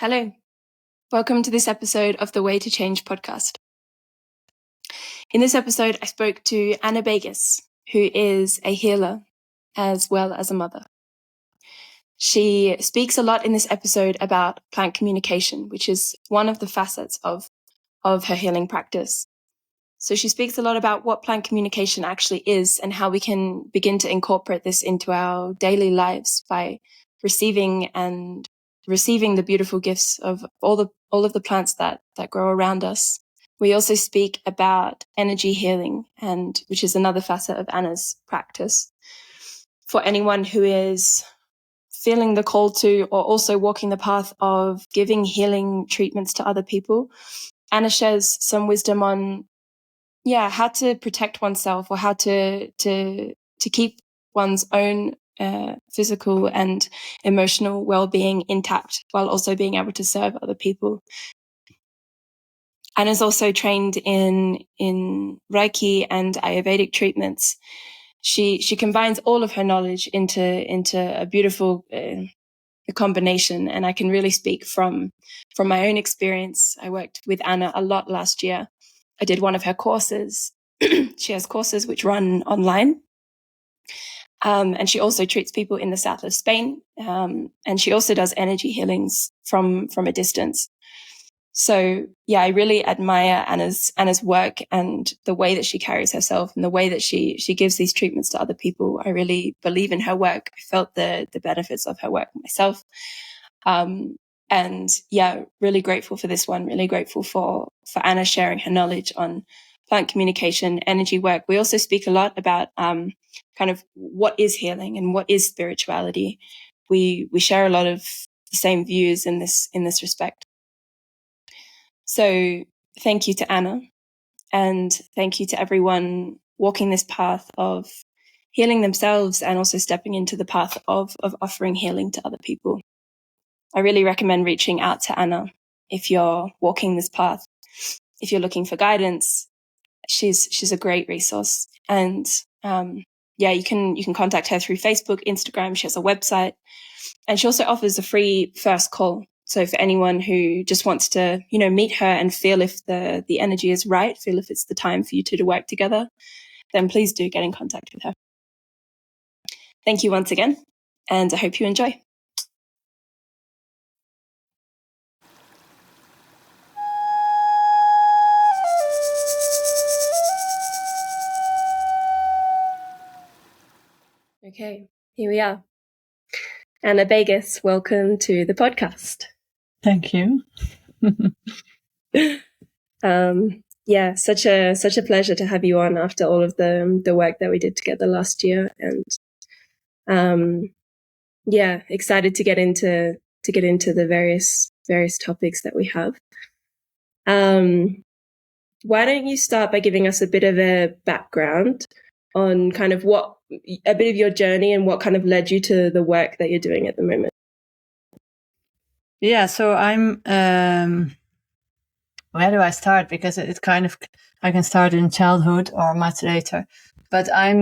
Hello. Welcome to this episode of the Way to Change podcast. In this episode, I spoke to Anna Begas, who is a healer as well as a mother. She speaks a lot in this episode about plant communication, which is one of the facets of her healing practice. So she speaks a lot about what plant communication actually is and how we can begin to incorporate this into our daily lives by receiving the beautiful gifts of all of the plants that grow around us. We also speak about energy healing, and which is another facet of Anna's practice. For anyone who is feeling the call to, or also walking the path of giving healing treatments to other people, Anna shares some wisdom on how to protect oneself, or how to keep one's own physical and emotional well-being intact while also being able to serve other people. Anna's also trained in Reiki and Ayurvedic treatments. She combines all of her knowledge into a beautiful combination, and I can really speak from my own experience. I worked with Anna a lot last year. I did one of her courses. She has courses which run online. And she also treats people in the south of Spain. And she also does energy healings from a distance. So yeah, I really admire Anna's work and the way that she carries herself and the way that she gives these treatments to other people. I really believe in her work. I felt the benefits of her work myself. And yeah, really grateful for this one, really grateful for Anna sharing her knowledge on plant communication, energy work. We also speak a lot about kind of what is healing and what is spirituality. We share a lot of the same views in this respect. So thank you to Anna, and thank you to everyone walking this path of healing themselves and also stepping into the path of offering healing to other people. I really recommend reaching out to Anna if you're walking this path. If you're looking for guidance, she's a great resource. And you can contact her through Facebook, Instagram. She has a website, and she also offers a free first call. So for anyone who just wants to, meet her and feel if the energy is right, feel if it's the time for you two to work together, then please do get in contact with her. Thank you once again, and I hope you enjoy. Okay, here we are. Anna Begas, welcome to the podcast. Thank you. Such a pleasure to have you on after all of the work that we did together last year, and excited to get into the various topics that we have. Why don't you start by giving us a bit of a background on kind of a bit of your journey and what kind of led you to the work that you're doing at the moment? Yeah, so I'm, where do I start? Because it's kind of, I can start in childhood or much later, but I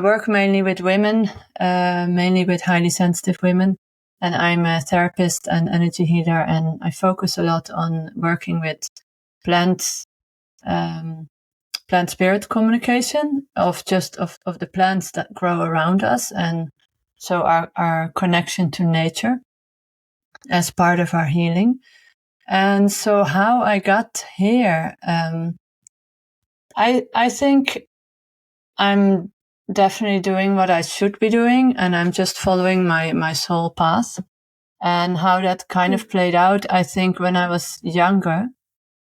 work mainly with women, mainly with highly sensitive women, and I'm a therapist and energy healer, and I focus a lot on working with plant spirit communication of the plants that grow around us, and so our connection to nature as part of our healing. And so how I got here, I think I'm definitely doing what I should be doing, and I'm just following my soul path. And how that kind of played out, I think when I was younger,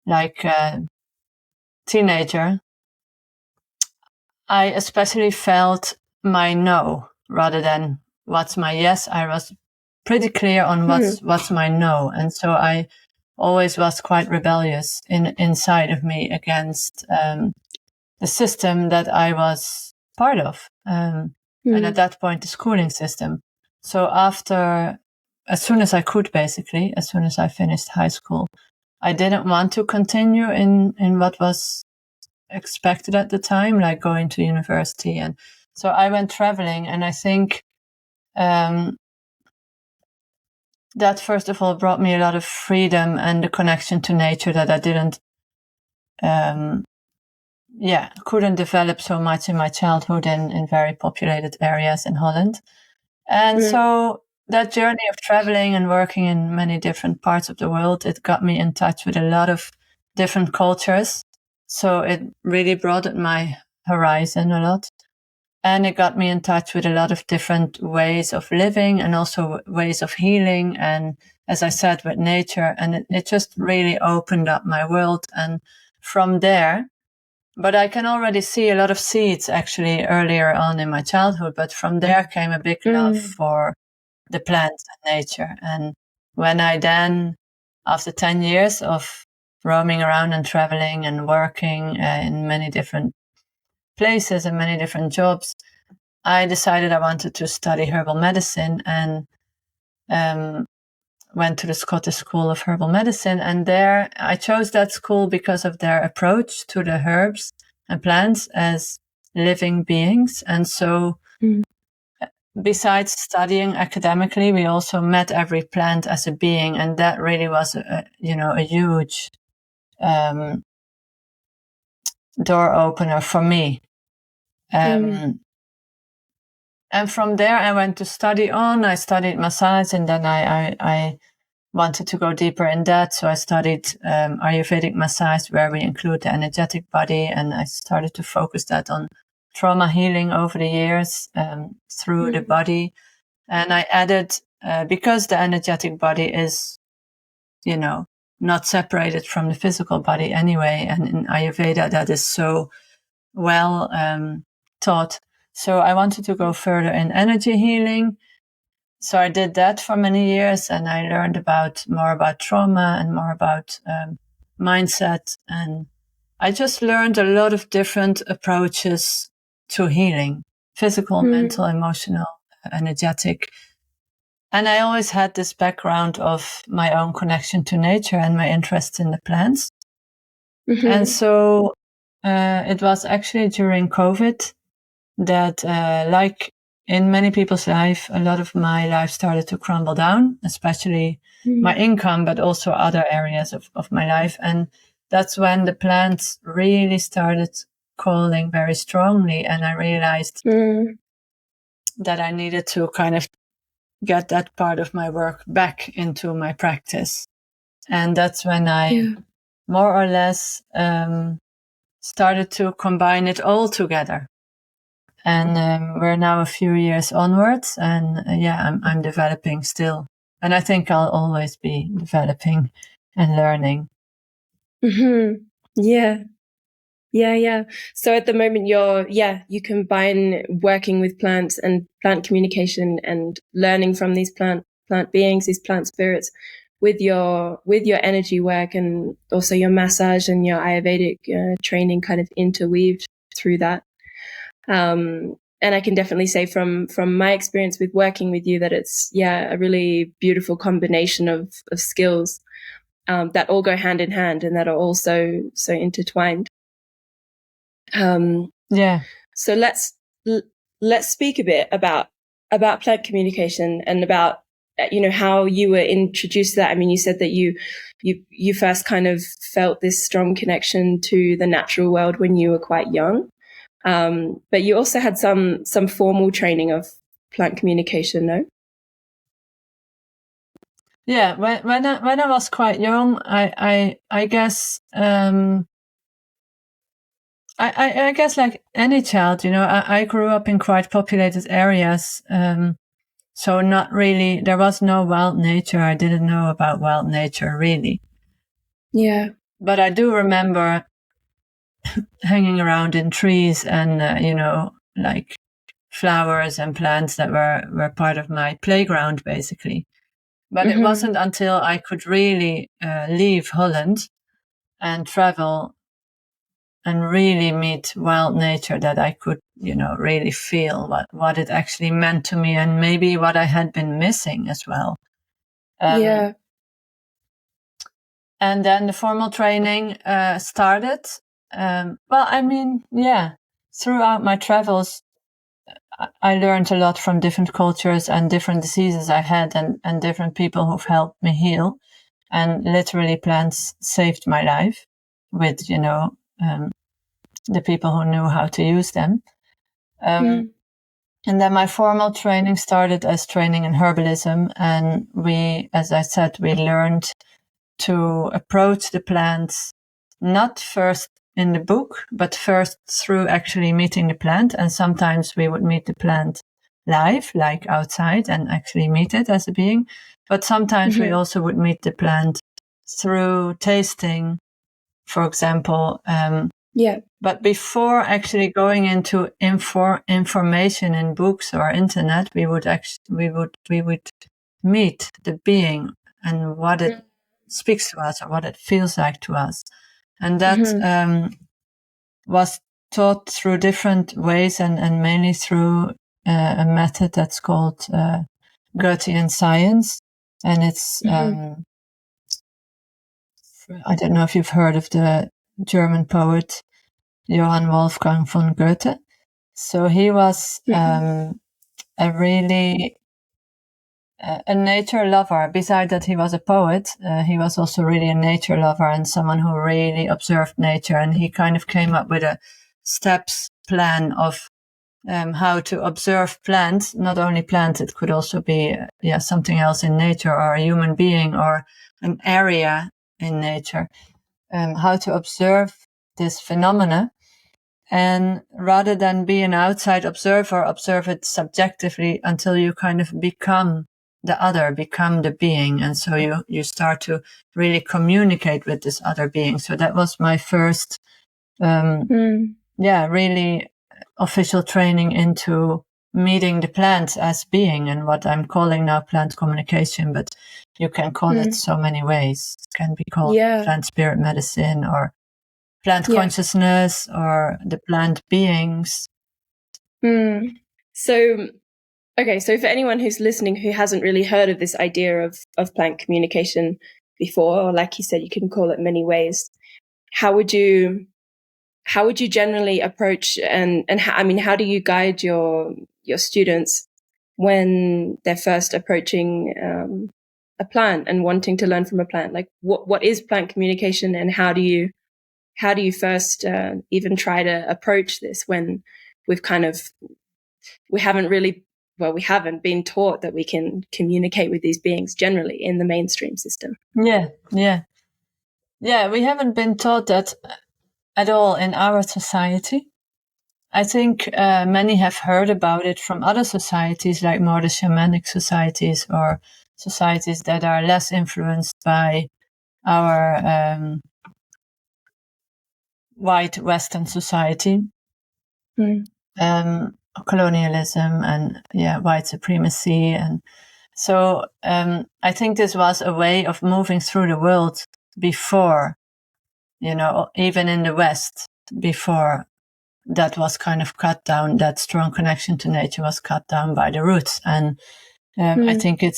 like a teenager, I especially felt my no rather than what's my yes. I was pretty clear on what's my no. And so I always was quite rebellious inside of me against the system that I was part of. And at that point, the schooling system. So as soon as I could, basically, as soon as I finished high school, I didn't want to continue in what was expected at the time, like going to university. And so I went traveling, and I think that first of all brought me a lot of freedom and the connection to nature that I didn't, couldn't develop so much in my childhood in very populated areas in Holland. And so that journey of traveling and working in many different parts of the world, it got me in touch with a lot of different cultures. So it really broadened my horizon a lot. And it got me in touch with a lot of different ways of living and also ways of healing. And as I said, with nature. And it just really opened up my world. And from there, but I can already see a lot of seeds actually earlier on in my childhood. But from there came a big love for the plants and nature. And when I then, after 10 years of roaming around and traveling and working in many different places and many different jobs, I decided I wanted to study herbal medicine and went to the Scottish School of Herbal Medicine. And there I chose that school because of their approach to the herbs and plants as living beings. And so besides studying academically, we also met every plant as a being. And that really was a huge door opener for me. And from there, I went to study on. I studied massage, and then I wanted to go deeper in that. So I studied Ayurvedic massage, where we include the energetic body, and I started to focus that on trauma healing over the years through the body. And I added, because the energetic body is, not separated from the physical body anyway, and in Ayurveda that is so well taught. So I wanted to go further in energy healing. So I did that for many years, and I learned more about trauma and more about mindset. And I just learned a lot of different approaches to healing: physical, mental, emotional, energetic. And I always had this background of my own connection to nature and my interest in the plants. And so it was actually during COVID that, like in many people's life, a lot of my life started to crumble down, especially my income, but also other areas of my life. And that's when the plants really started calling very strongly. And I realized that I needed to kind of get that part of my work back into my practice. And that's when I more or less started to combine it all together. And we're now a few years onwards, and I'm developing still. And I think I'll always be developing and learning. Yeah. So at the moment you combine working with plants and plant communication and learning from these plant beings, these plant spirits, with your energy work, and also your massage and your Ayurvedic training kind of interweaved through that. And I can definitely say from my experience with working with you that it's a really beautiful combination of skills that all go hand in hand and that are also so intertwined. So let's speak a bit about plant communication and about how you were introduced to that. I mean, you said that you first kind of felt this strong connection to the natural world when you were quite young, but you also had some formal training of plant communication, no? Yeah, when I was quite young, I guess I guess like any child, I grew up in quite populated areas. So not really, there was no wild nature. I didn't know about wild nature really. Yeah. But I do remember hanging around in trees and, like flowers and plants that were part of my playground basically. But it wasn't until I could really leave Holland and travel and really meet wild nature that I could, really feel what it actually meant to me and maybe what I had been missing as well. And then the formal training started. Throughout my travels, I learned a lot from different cultures and different diseases I had, and different people who've helped me heal. And literally, plants saved my life with, the people who knew how to use them. And then my formal training started as training in herbalism. And we, as I said, we learned to approach the plants not first in the book, but first through actually meeting the plant. And sometimes we would meet the plant live, like outside, and actually meet it as a being. But sometimes we also would meet the plant through tasting, for example. But before actually going into information in books or internet, we would meet the being and what it speaks to us or what it feels like to us. And that was taught through different ways, and mainly through a method that's called Goethean science. And it's, I don't know if you've heard of the German poet Johann Wolfgang von Goethe. So he was a really a nature lover. Besides that, he was a poet. He was also really a nature lover and someone who really observed nature. And he kind of came up with a steps plan of how to observe plants. Not only plants, it could also be something else in nature, or a human being, or an area in nature. How to observe this phenomena. And rather than be an outside observer, observe it subjectively until you kind of become the other, become the being. And so you start to really communicate with this other being. So that was my first, really official training into meeting the plant as being, and what I'm calling now plant communication, but you can call it so many ways. It can be called plant spirit medicine, or plant consciousness, or the plant beings. So for anyone who's listening who hasn't really heard of this idea of plant communication before, or like you said, you can call it many ways, how would you generally approach and how do you guide your students when they're first approaching a plant and wanting to learn from a plant? Like what is plant communication, and how do you first even try to approach this when we haven't been taught that we can communicate with these beings generally in the mainstream system? We haven't been taught that at all in our society. I think many have heard about it from other societies, like more the shamanic societies, or societies that are less influenced by our white Western society, colonialism and white supremacy. And so I think this was a way of moving through the world before, even in the West, before that was kind of cut down, that strong connection to nature was cut down by the roots. And I think it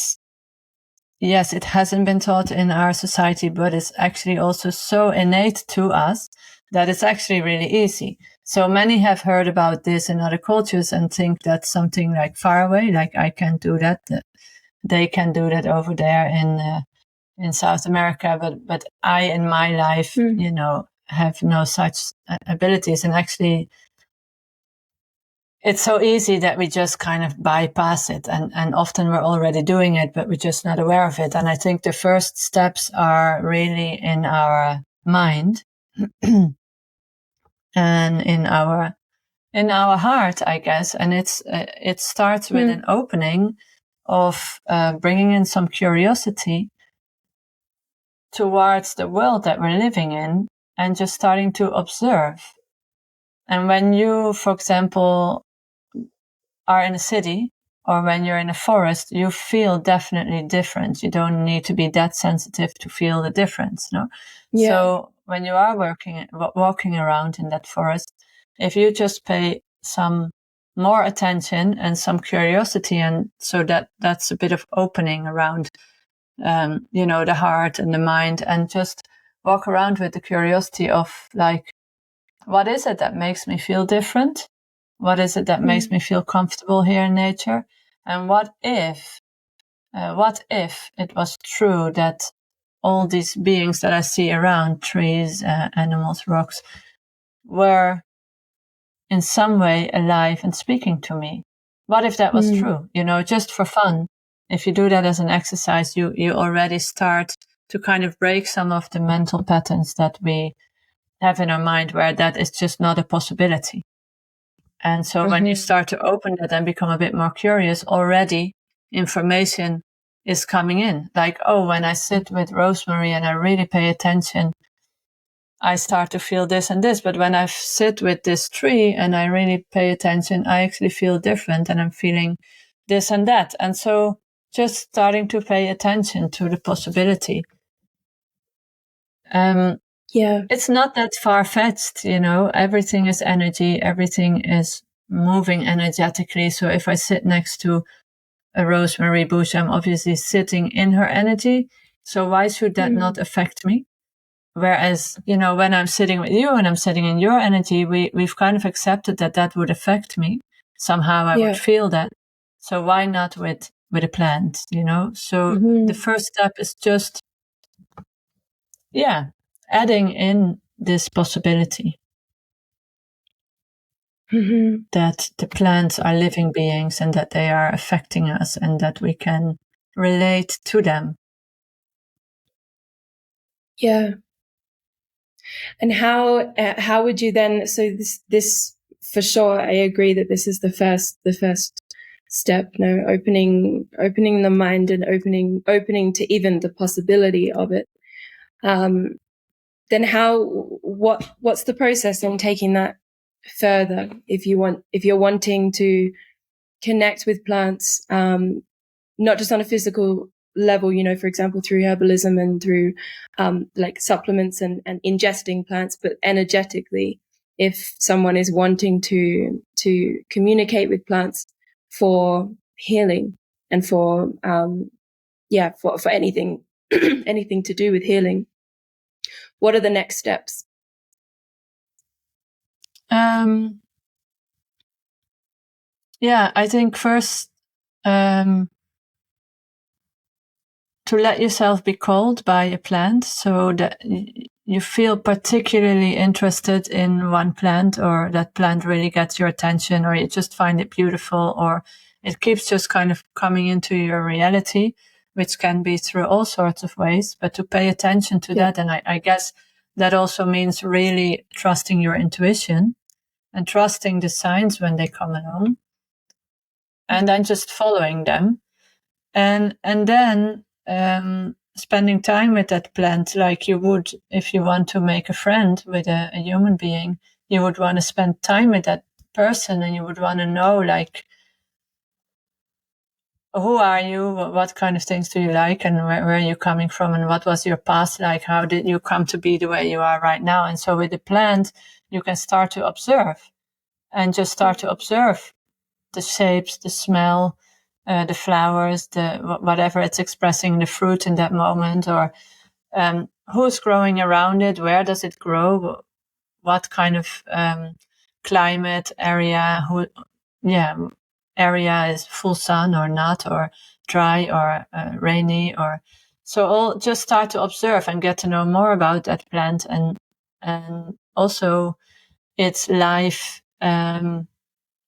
hasn't been taught in our society, but it's actually also so innate to us that it's actually really easy. So many have heard about this in other cultures and think that's something like far away, like I can't do that. They can do that over there in South America, but I, in my life, have no such abilities. And actually, it's so easy that we just kind of bypass it. And often we're already doing it, but we're just not aware of it. And I think the first steps are really in our mind and in our heart, I guess. And it starts with an opening of bringing in some curiosity towards the world that we're living in, and just starting to observe. And when you, for example, are in a city, or when you're in a forest, you feel definitely different. You don't need to be that sensitive to feel the difference, no? Yeah. So when you are walking around in that forest, if you just pay some more attention and some curiosity, and so that's a bit of opening around, the heart and the mind, and just walk around with the curiosity of, like, what is it that makes me feel different? What is it that makes me feel comfortable here in nature? And what if it was true that all these beings that I see around, trees, animals, rocks, were in some way alive and speaking to me? What if that was true? Just for fun. If you do that as an exercise, you already start to kind of break some of the mental patterns that we have in our mind where that is just not a possibility. And so when you start to open that and become a bit more curious, already information is coming in. Like, oh, when I sit with rosemary and I really pay attention, I start to feel this and this. But when I sit with this tree and I really pay attention, I actually feel different and I'm feeling this and that. And so just starting to pay attention to the possibility. It's not that far-fetched, everything is energy, everything is moving energetically. So if I sit next to a rosemary bush, I'm obviously sitting in her energy. So why should that not affect me? Whereas, when I'm sitting with you and I'm sitting in your energy, we've kind of accepted that would affect me. Somehow I would feel that. So why not with a plant, So the first step is just, adding in this possibility that the plants are living beings and that they are affecting us and that we can relate to them. Yeah. And how would you then? So this for sure, I agree that this is the first step. Opening the mind and opening to even the possibility of it. Then what's the process in taking that further? If you're wanting to connect with plants, not just on a physical level, for example, through herbalism and through like supplements and ingesting plants, but energetically, if someone is wanting to communicate with plants for healing and for anything anything to do with healing, what are the next steps? I think first to let yourself be called by a plant, so that you feel particularly interested in one plant, or that plant really gets your attention, or you just find it beautiful, or it keeps just kind of coming into your reality, which can be through all sorts of ways. But to pay attention to that, and I guess that also means really trusting your intuition and trusting the signs when they come along, and then just following them, and then spending time with that plant, like you would if you want to make a friend with a human being. You would want to spend time with that person, and you would want to know, like, who are you, what kind of things do you like, and where are you coming from, and what was your past like, how did you come to be the way you are right now. And so with the plant, you can start to observe, and just start to observe the shapes, the smell, the flowers, whatever it's expressing, the fruit in that moment, or who's growing around it, where does it grow, what kind of climate area, area is full sun or not, or dry or rainy, or so. All just start to observe and get to know more about that plant, and also its life.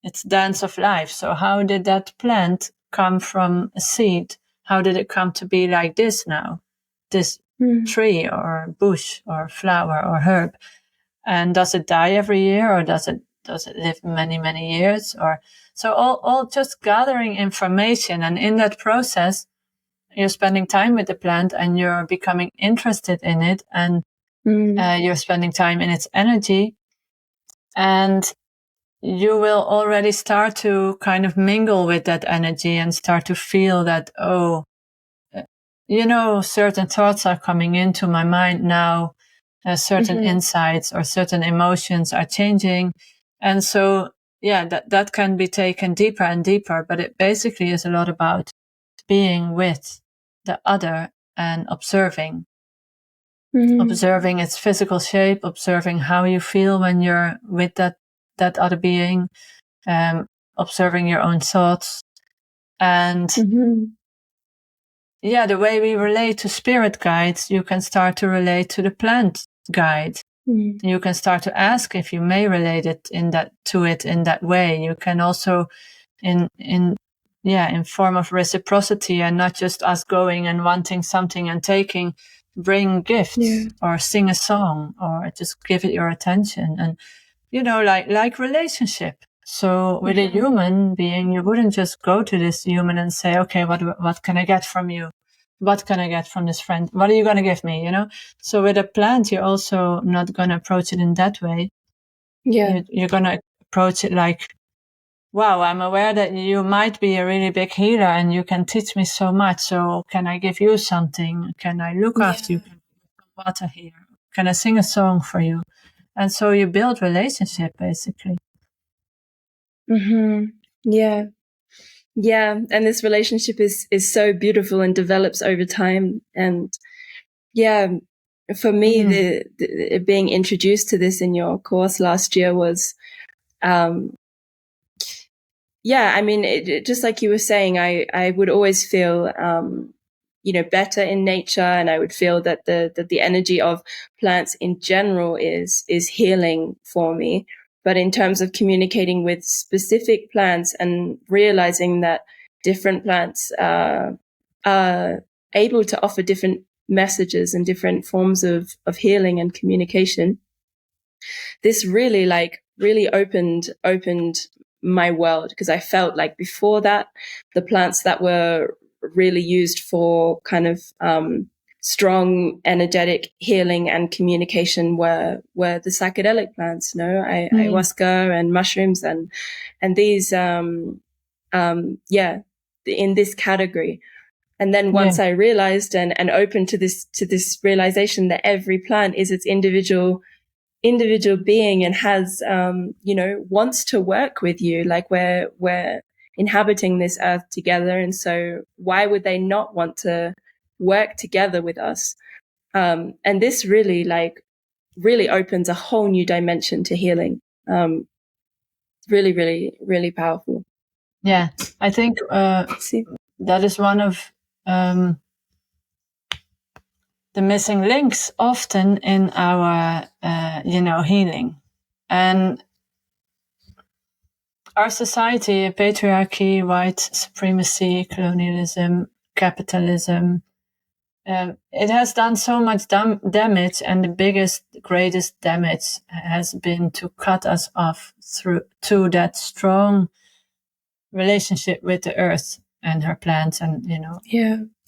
It's dance of life. So how did that plant come from a seed? How did it come to be like this now? This tree or bush or flower or herb? And does it die every year, or does it live many, many years? Or so all just gathering information, and in that process you're spending time with the plant and you're becoming interested in it, and you're spending time in its energy, and you will already start to kind of mingle with that energy and start to feel that, certain thoughts are coming into my mind now, certain insights or certain emotions are changing. And so, that can be taken deeper and deeper, but it basically is a lot about being with the other and observing its physical shape, observing how you feel when you're with that other being, observing your own thoughts. And the way we relate to spirit guides, you can start to relate to the plant guide. You can start to ask if you may relate it in that way. You can also in form of reciprocity, and not just us going and wanting something and taking, bring gifts or sing a song or just give it your attention. And like relationship. So with a human being, you wouldn't just go to this human and say, okay, what can I get from you? What can I get from this friend? What are you going to give me? So with a plant, you're also not going to approach it in that way. You're going to approach it like, wow, I'm aware that you might be a really big healer and you can teach me so much. So can I give you something? Can I look after you? Can I give some water here? Can I sing a song for you? And so you build relationship, basically. Yeah. And this relationship is so beautiful and develops over time. And for me, the being introduced to this in your course last year was, I mean, just like you were saying, I would always feel, better in nature, and I would feel that the energy of plants in general is healing for me. But in terms of communicating with specific plants and realizing that different plants are able to offer different messages and different forms of healing and communication, this really opened my world, because I felt like before that, the plants that were really used for kind of strong energetic healing and communication were the psychedelic plants, ayahuasca and mushrooms and these in this category. And then once I realized and opened to this realization that every plant is its individual being and has wants to work with you, like we're inhabiting this earth together, and so why would they not want to work together with us? And this really opens a whole new dimension to healing. Really, really, really powerful. I think that is one of the missing links often in our healing. And our society, patriarchy, white supremacy, colonialism, capitalism, it has done so much damage, and the greatest damage has been to cut us off to that strong relationship with the earth and her plants and,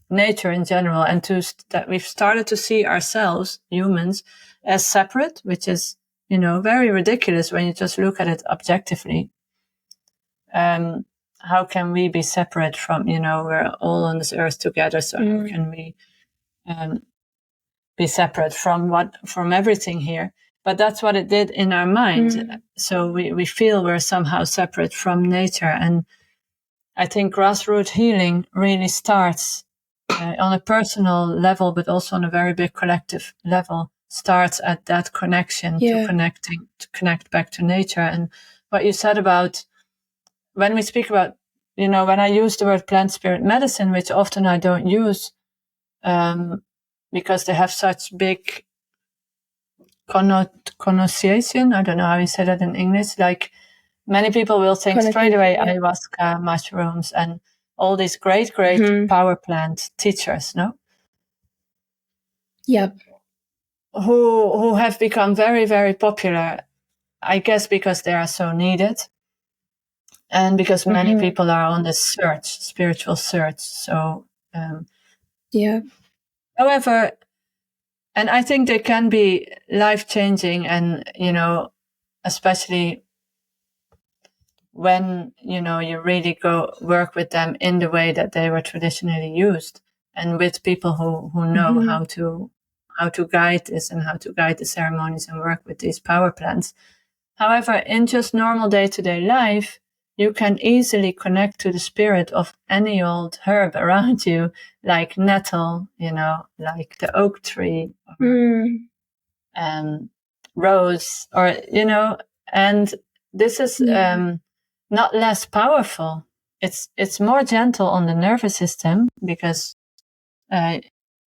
nature in general. And that we've started to see ourselves, humans, as separate, which is, very ridiculous when you just look at it objectively. How can we be separate from, we're all on this earth together. So how can we be separate from everything here? But that's what it did in our mind. So we feel we're somehow separate from nature. And I think grassroots healing really starts on a personal level, but also on a very big collective level, starts at that connection to connect back to nature. And what you said about when we speak about, when I use the word plant spirit medicine, which often I don't use, because they have such big connotation. I don't know how you say that in English. Like many people will think straight away ayahuasca, mushrooms, and all these great power plant teachers, no? Yep. Who have become very, very popular, I guess because they are so needed. And because many people are on this spiritual search. So, however, and I think they can be life-changing, and, especially when, you really go work with them in the way that they were traditionally used, and with people who know how to guide this and how to guide the ceremonies and work with these power plants. However, in just normal day-to-day life, you can easily connect to the spirit of any old herb around you, like nettle, like the oak tree, or, rose, or, and this is not less powerful. It's more gentle on the nervous system because they're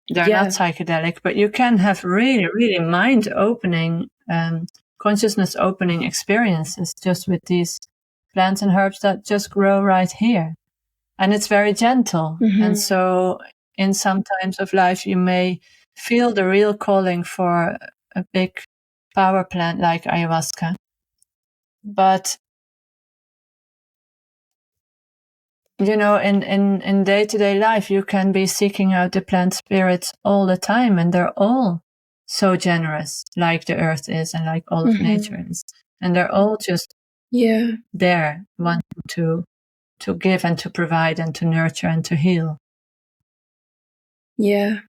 not psychedelic, but you can have really, really mind-opening, consciousness-opening experiences just with these plants and herbs that just grow right here. And it's very gentle. And so in some times of life, you may feel the real calling for a big power plant like ayahuasca. But, you know, in day-to-day life, you can be seeking out the plant spirits all the time, and they're all so generous, like the earth is and like all of nature is. And they're all just there, wanting to give and to provide and to nurture and to heal. Yeah.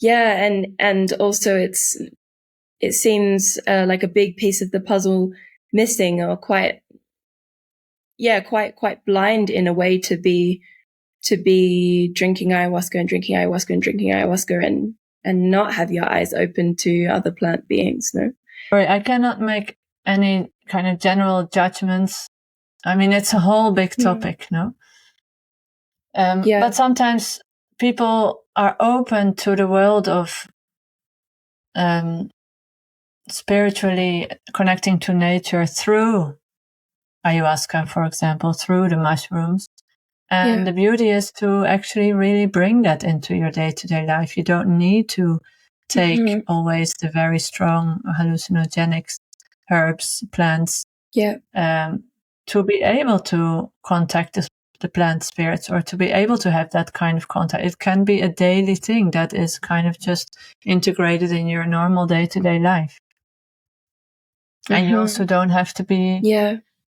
And also it seems like a big piece of the puzzle missing, or quite blind in a way, to be drinking ayahuasca and drinking ayahuasca and drinking ayahuasca and not have your eyes open to other plant beings. No, Sorry, I cannot make any kind of general judgments. I mean, it's a whole big topic, no? But sometimes people are open to the world of spiritually connecting to nature through ayahuasca, for example, through the mushrooms. And the beauty is to actually really bring that into your day-to-day life. You don't need to take always the very strong hallucinogenic herbs, plants, to be able to contact the plant spirits, or to be able to have that kind of contact. It can be a daily thing that is kind of just integrated in your normal day-to-day life. And you also don't have to be,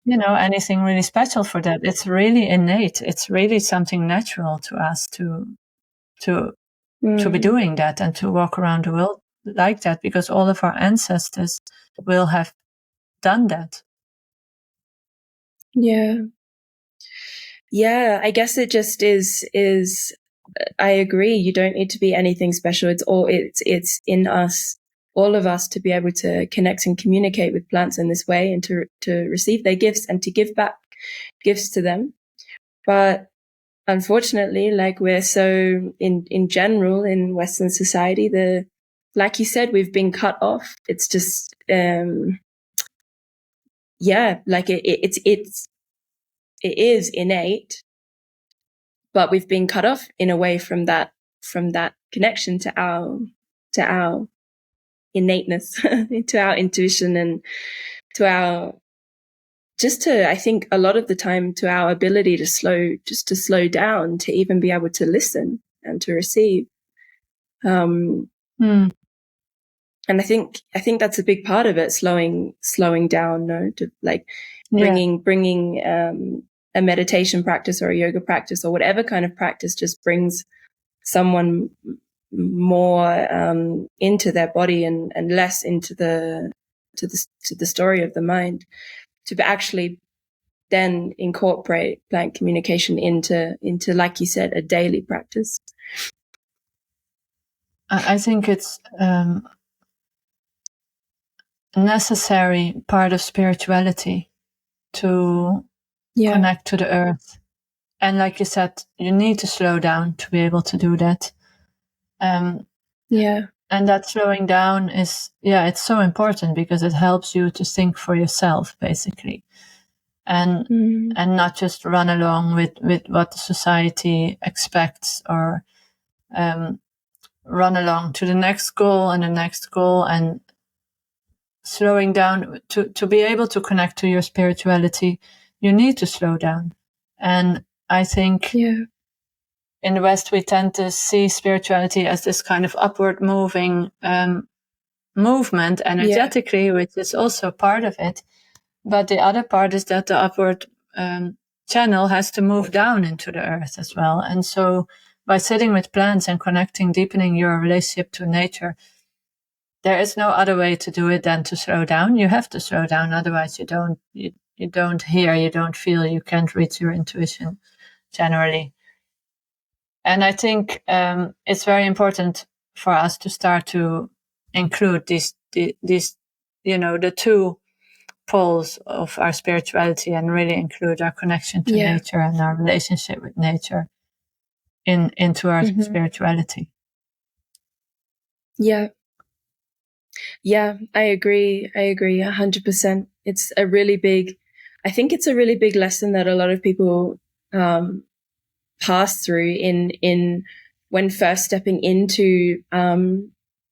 you know, anything really special for that. It's really innate. It's really something natural to us to be doing that and to walk around the world like that, because all of our ancestors will have done that. Yeah, I guess it just is I agree. You don't need to be anything special. It's in us, all of us, to be able to connect and communicate with plants in this way, and to receive their gifts and to give back gifts to them. But unfortunately, like, we're so in general in Western society, like you said, we've been cut off. It's just like it is innate, but we've been cut off in a way from that connection to our innateness, to our intuition, and to our, I think a lot of the time, to our ability to slow down, to even be able to listen and to receive. And I think that's a big part of it, slowing down, no, to like bringing a meditation practice or a yoga practice or whatever kind of practice just brings someone more into their body and less into the story of the mind, to actually then incorporate plant communication into, like you said, a daily practice. I think it's a necessary part of spirituality to connect to the earth. And like you said, you need to slow down to be able to do that. And that slowing down is, it's so important, because it helps you to think for yourself, basically. And not just run along with what the society expects, or run along to the next goal and the next goal. And slowing down, to be able to connect to your spirituality, you need to slow down. And I think in the West, we tend to see spirituality as this kind of upward moving movement energetically, which is also part of it. But the other part is that the upward channel has to move down into the earth as well. And so by sitting with plants and connecting, deepening your relationship to nature, there is no other way to do it than to slow down. You have to slow down, otherwise you don't hear, you don't feel, you can't reach your intuition generally. And I think it's very important for us to start to include these, you know, the two poles of our spirituality and really include our connection to nature and our relationship with nature into our spirituality. Yeah. Yeah, I agree 100%. It's a really big, I think it's a really big lesson that a lot of people pass through in when first stepping into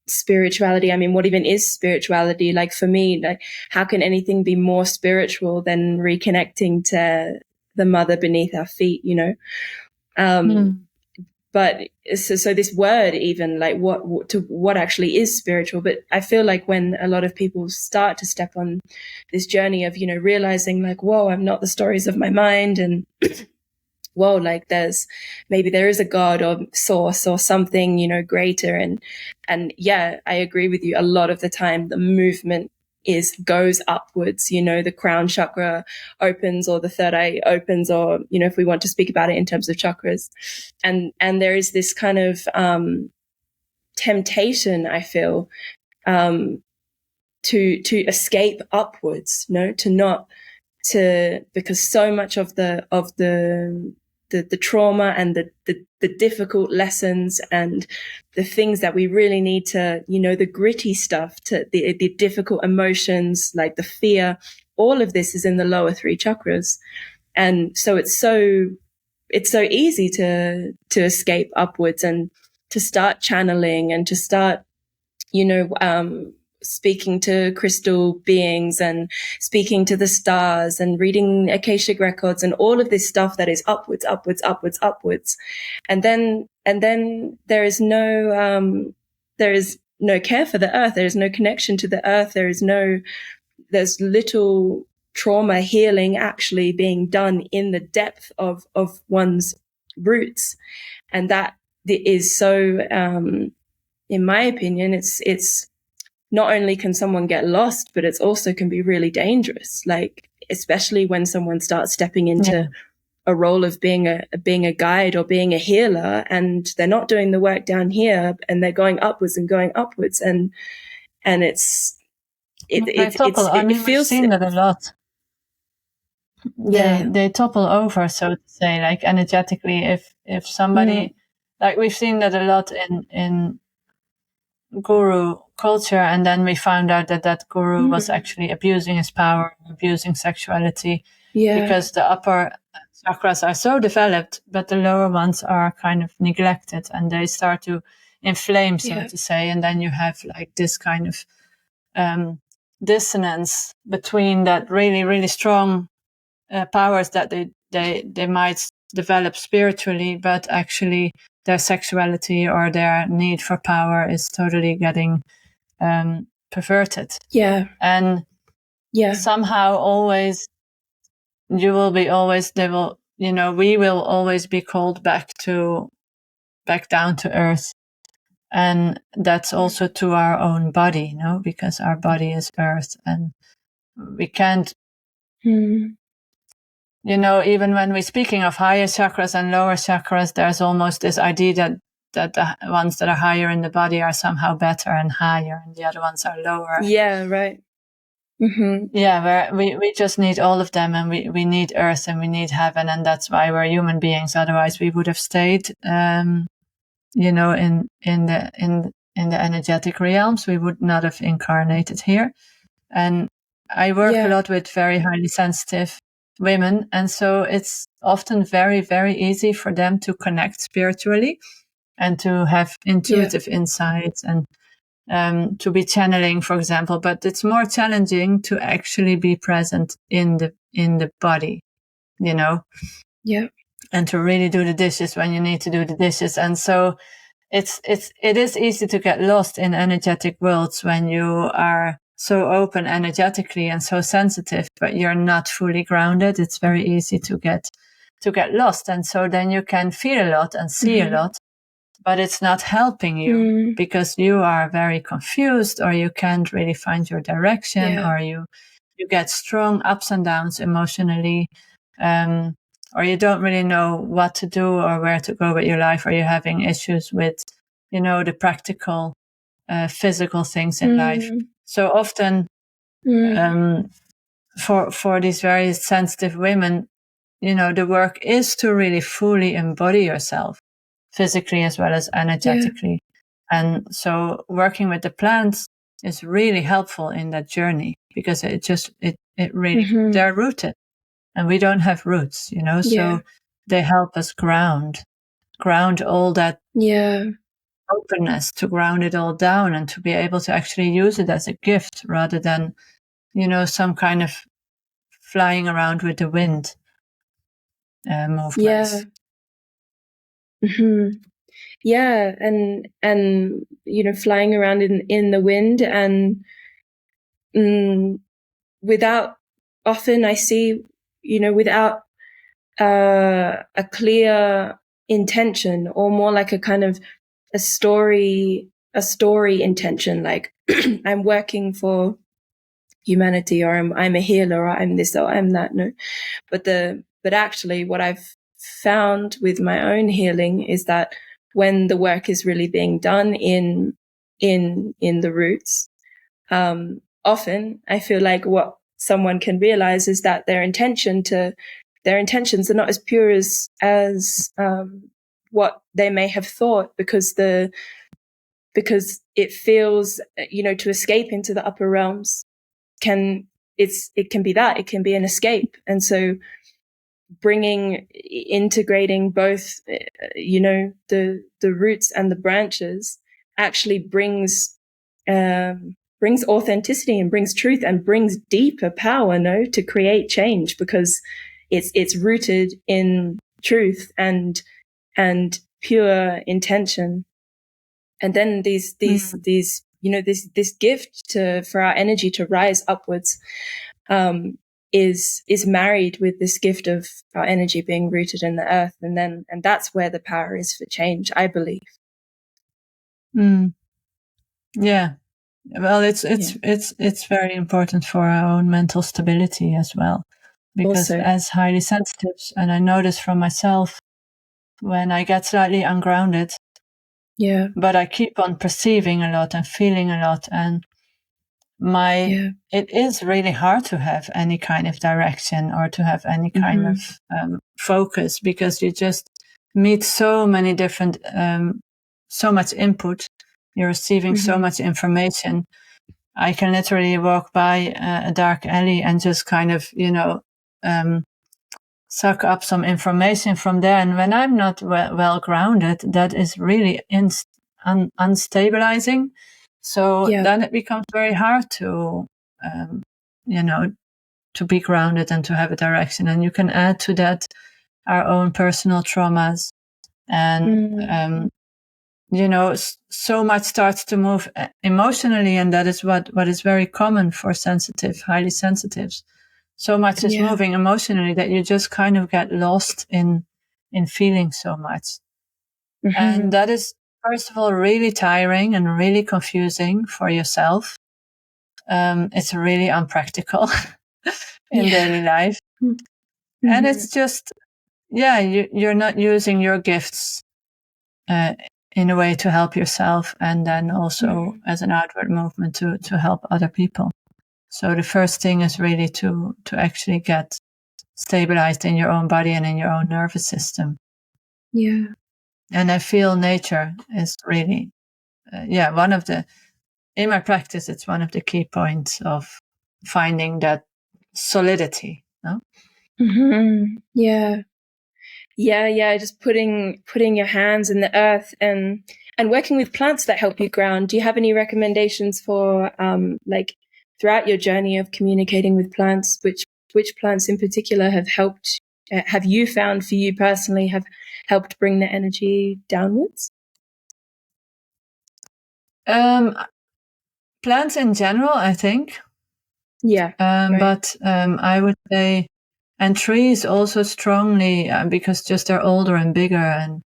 spirituality. I mean, what even is spirituality? Like for me, like how can anything be more spiritual than reconnecting to the mother beneath our feet, you know? But so this word, even like what actually is spiritual. But I feel like when a lot of people start to step on this journey of, you know, realizing like, whoa, I'm not the stories of my mind, and whoa, like there is a God or source or something, you know, greater. And yeah, I agree with you. A lot of the time the movement goes upwards, you know, the crown chakra opens, or the third eye opens, or, you know, if we want to speak about it in terms of chakras. And there is this kind of temptation, I feel, to escape upwards, no, because so much of the trauma and the difficult lessons and the things that we really need to, you know, the gritty stuff, to the difficult emotions, like the fear, all of this is in the lower three chakras. And so it's so easy to escape upwards and to start channeling and to start, you know, speaking to crystal beings and speaking to the stars and reading Akashic records and all of this stuff that is upwards. And then there is no care for the earth. There is no connection to the earth. There's little trauma healing actually being done in the depth of one's roots. And that is so, in my opinion, it's not only can someone get lost, but it's also can be really dangerous. Like, especially when someone starts stepping into a role of being a guide or being a healer, and they're not doing the work down here, and they're going upwards and it's we've seen that a lot. They topple over, so to say, like energetically. If somebody, like we've seen that a lot in guru culture, and then we found out that guru was actually abusing his power, abusing sexuality, because the upper chakras are so developed, but the lower ones are kind of neglected, and they start to inflame, so to say, and then you have like this kind of dissonance between that really, really strong powers that they might develop spiritually, but actually their sexuality or their need for power is totally getting perverted. And somehow always we will always be called back down to earth. And that's also to our own body, because our body is earth, and we can't, even when we're speaking of higher chakras and lower chakras, there's almost this idea that the ones that are higher in the body are somehow better and higher, and the other ones are lower. Yeah, right. Yeah, we just need all of them, and we need earth and we need heaven, and that's why we're human beings. Otherwise, we would have stayed, in the energetic realms. We would not have incarnated here. And I work a lot with very highly sensitive women, and so it's often very, very easy for them to connect spiritually and to have intuitive insights and to be channeling, for example. But it's more challenging to actually be present in the body, and to really do the dishes when you need to do the dishes. And so it is easy to get lost in energetic worlds when you are so open energetically and so sensitive, but you're not fully grounded. It's very easy to get lost. And so then you can feel a lot and see a lot, but it's not helping you because you are very confused, or you can't really find your direction, or you get strong ups and downs emotionally, or you don't really know what to do or where to go with your life, or you're having issues with, the practical, physical things in life. So often, for these very sensitive women, the work is to really fully embody yourself, physically as well as energetically. And so working with the plants is really helpful in that journey, because it really, they're rooted, and we don't have roots, so they help us ground all that openness, to ground it all down, and to be able to actually use it as a gift rather than, some kind of flying around with the wind movements. Yeah, and flying around in the wind, and without, often I see, without a clear intention, or more like a kind of a story intention, like I'm working for humanity, or I'm a healer, or I'm this, or I'm that. No, but actually what I've found with my own healing is that when the work is really being done in the roots, often I feel like what someone can realize is that their intentions are not as pure as what they may have thought, because it feels, to escape into the upper realms it can be that, it can be an escape. And so integrating both, the roots and the branches actually brings authenticity, and brings truth, and brings deeper power, to create change, because it's rooted in truth and pure intention. And then these this gift for our energy to rise upwards is married with this gift of our energy being rooted in the earth, and that's where the power is for change, I believe. Yeah. Well, it's very important for our own mental stability as well, because Also, as highly sensitives, and I notice from myself, when I get slightly ungrounded, but I keep on perceiving a lot and feeling a lot, and it is really hard to have any kind of direction, or to have any kind of focus, because you just meet so many different, so much input. You're receiving so much information. I can literally walk by a dark alley and just kind of, suck up some information from there. And when I'm not well grounded, that is really unstabilizing. So then it becomes very hard to, to be grounded and to have a direction. And you can add to that our own personal traumas, and so much starts to move emotionally, and that is what is very common for highly sensitives. So much is moving emotionally that you just kind of get lost in feeling so much. And that is, first of all, really tiring and really confusing for yourself. It's really unpractical in daily life. And it's just, you're not using your gifts in a way to help yourself, and then also as an outward movement to help other people. So the first thing is really to actually get stabilized in your own body and in your own nervous system. And I feel nature is really, in my practice, it's one of the key points of finding that solidity. No? Just putting your hands in the earth, and working with plants that help you ground. Do you have any recommendations for like throughout your journey of communicating with plants, which plants in particular have helped, have you found for you personally have helped bring the energy downwards? Plants in general, I think. Right. But I would say, and trees also strongly, because just they're older and bigger, and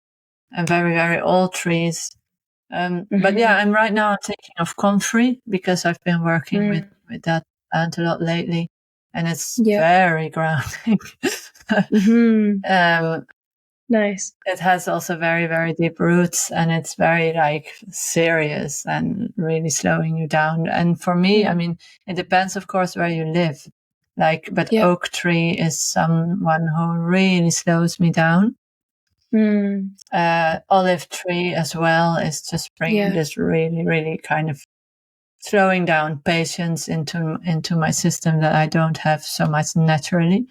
very, very old trees. But yeah, I'm thinking of comfrey, because I've been working with that plant a lot lately, and it's very grounding. Nice. It has also very, very deep roots, and it's very serious and really slowing you down. And for me, I mean, it depends, of course, where you live. But oak tree is someone who really slows me down. Olive tree as well is just bringing this really, really kind of slowing down patience into my system that I don't have so much naturally.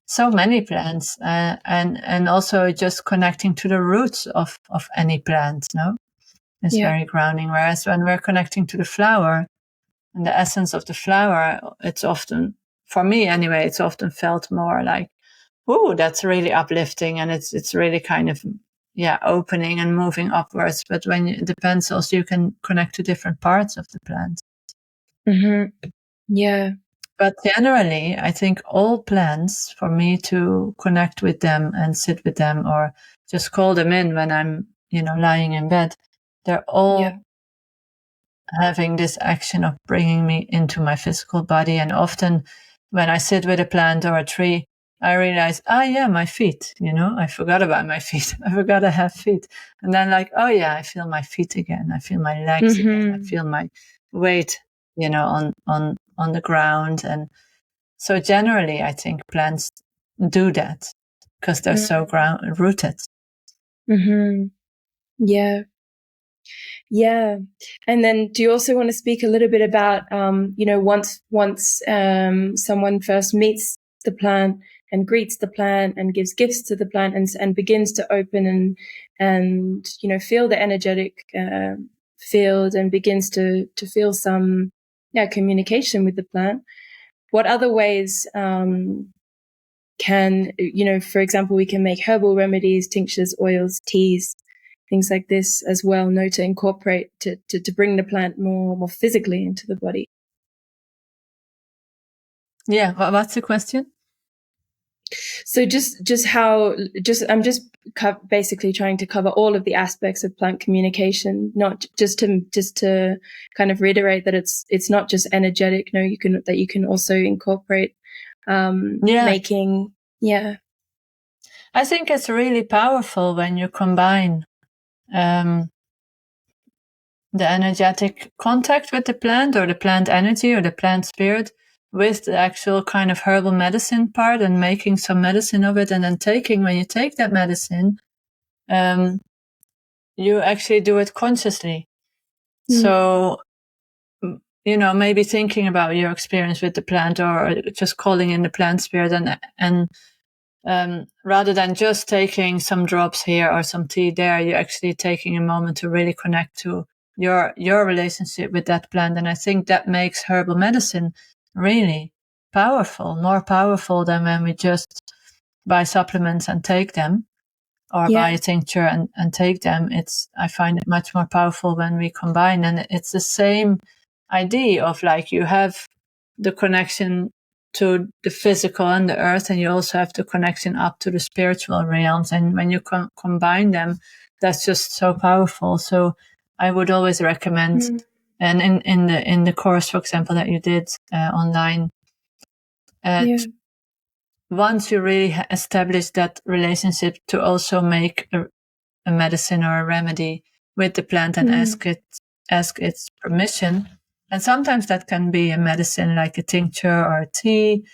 So many plants, and also just connecting to the roots of any plant, is very grounding. Whereas when we're connecting to the flower and the essence of the flower, it's often, for me anyway, it's often felt more like, oh, that's really uplifting, and it's really kind of opening and moving upwards. But when it depends also, you can connect to different parts of the plant. But generally, I think all plants, for me to connect with them and sit with them or just call them in when I'm, lying in bed, they're all having this action of bringing me into my physical body. And often when I sit with a plant or a tree, I realize, my feet, I forgot about my feet. I forgot I have feet. And then I feel my feet again. I feel my legs again. I feel my weight, on the ground. And so generally, I think plants do that because they're so rooted. Yeah. And then do you also want to speak a little bit about, once someone first meets the plant and greets the plant and gives gifts to the plant and begins to open and feel the energetic field and begins to feel some communication with the plant, what other ways can, for example, we can make herbal remedies, tinctures, oils, teas, things like this as well, to incorporate to bring the plant more physically into the body. Yeah, what's the question? So I'm just basically trying to cover all of the aspects of plant communication, not just to kind of reiterate that it's not just energetic. No, you can also incorporate making. Yeah. I think it's really powerful when you combine the energetic contact with the plant or the plant energy or the plant spirit with the actual kind of herbal medicine part and making some medicine of it. And then when you take that medicine, you actually do it consciously. So, maybe thinking about your experience with the plant or just calling in the plant spirit and rather than just taking some drops here or some tea there, you're actually taking a moment to really connect to your relationship with that plant. And I think that makes herbal medicine really powerful, more powerful than when we just buy supplements and take them or buy a tincture and take them. I find it much more powerful when we combine. And it's the same idea of you have the connection to the physical and the earth, and you also have the connection up to the spiritual realms. And when you combine them, that's just so powerful. So I would always recommend, and in the course, for example, that you did online, once you really establish that relationship, to also make a medicine or a remedy with the plant and ask its permission. And sometimes that can be a medicine like a tincture or a tea,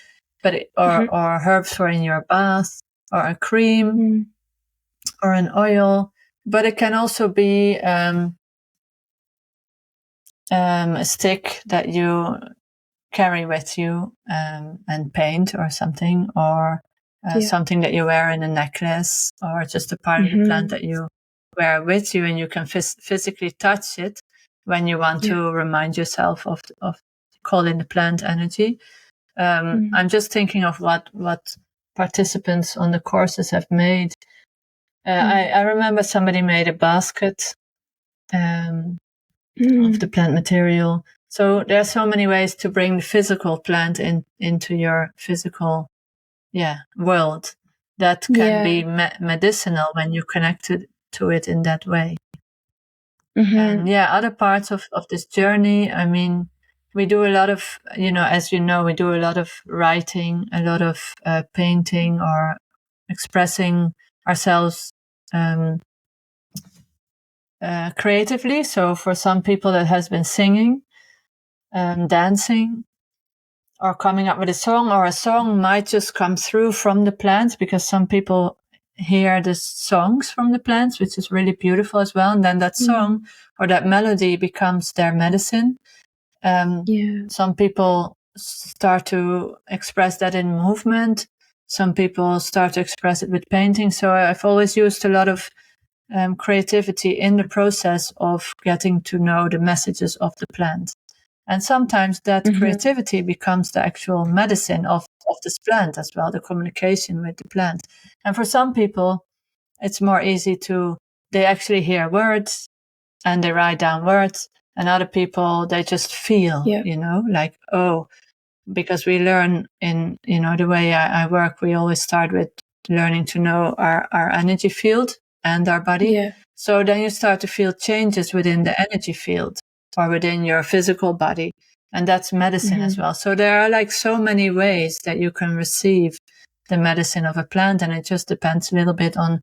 or herbs for in your bath, or a cream, or an oil. But it can also be a stick that you carry with you and paint or something, or something that you wear in a necklace, or just a part of the plant that you wear with you, and you can physically touch it when you want to remind yourself of calling the plant energy. I'm just thinking of what participants on the courses have made. I remember somebody made a basket of the plant material. So there are so many ways to bring the physical plant into your physical world that can be medicinal when you connect to it in that way. And other parts of this journey, I mean, we do a lot of, as you know, we do a lot of writing, a lot of painting, or expressing ourselves creatively. So for some people that has been singing, dancing, or coming up with a song, or a song might just come through from the plants, because some people hear the songs from the plants, which is really beautiful as well. And then that song or that melody becomes their medicine. Some people start to express that in movement. Some people start to express it with painting. So I've always used a lot of creativity in the process of getting to know the messages of the plant. And sometimes that creativity becomes the actual medicine of this plant as well, the communication with the plant. And for some people, it's more easy they actually hear words and they write down words. And other people, they just feel, like, because we learn in, the way I work, we always start with learning to know our energy field and our body. Yeah. So then you start to feel changes within the energy field or within your physical body. And that's medicine as well. So there are like so many ways that you can receive the medicine of a plant. And it just depends a little bit on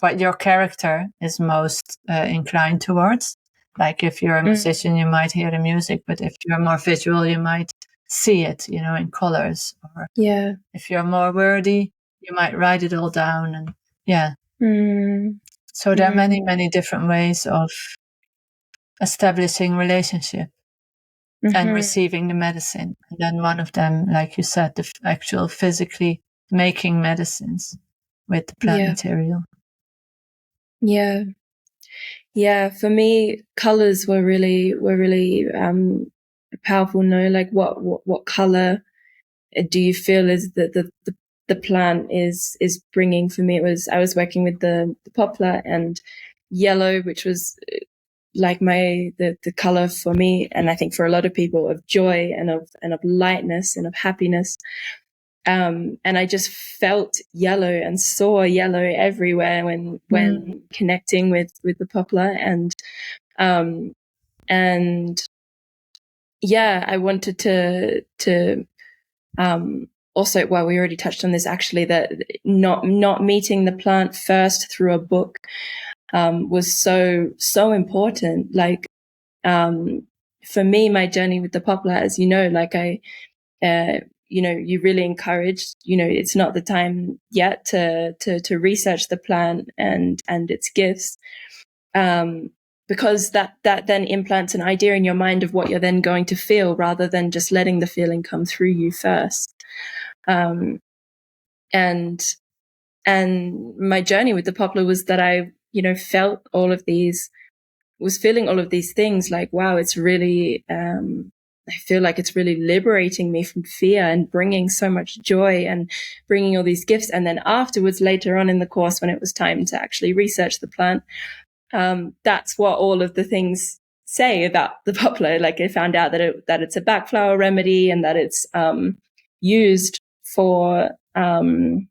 what your character is most inclined towards. Like if you're a musician, you might hear the music, but if you're more visual, you might see it, in colors. Or if you're more wordy, you might write it all down. And so there are many, many different ways of establishing relationship and receiving the medicine. And then one of them, like you said, the actual physically making medicines with the plant material. Yeah, for me, colors were really powerful. Like what color do you feel is the plant is bringing? For me, I was working with the poplar, and yellow, which was like the color for me, and I think for a lot of people, of joy and of lightness and of happiness. And I just felt yellow and saw yellow everywhere when connecting with the poplar. And I wanted to also, well, we already touched on this actually, that not meeting the plant first through a book was so important. Like for me, my journey with the poplar, as you know, like you really encouraged, it's not the time yet to research the plant and its gifts, because that then implants an idea in your mind of what you're then going to feel, rather than just letting the feeling come through you first. And my journey with the poplar was that I, felt all of these, was feeling all of these things, like, wow, it's really, I feel like it's really liberating me from fear and bringing so much joy and bringing all these gifts. And then afterwards, later on in the course, when it was time to actually research the plant, that's what all of the things say about the poplar. Like I found out that it's a backflower remedy, and that it's used for the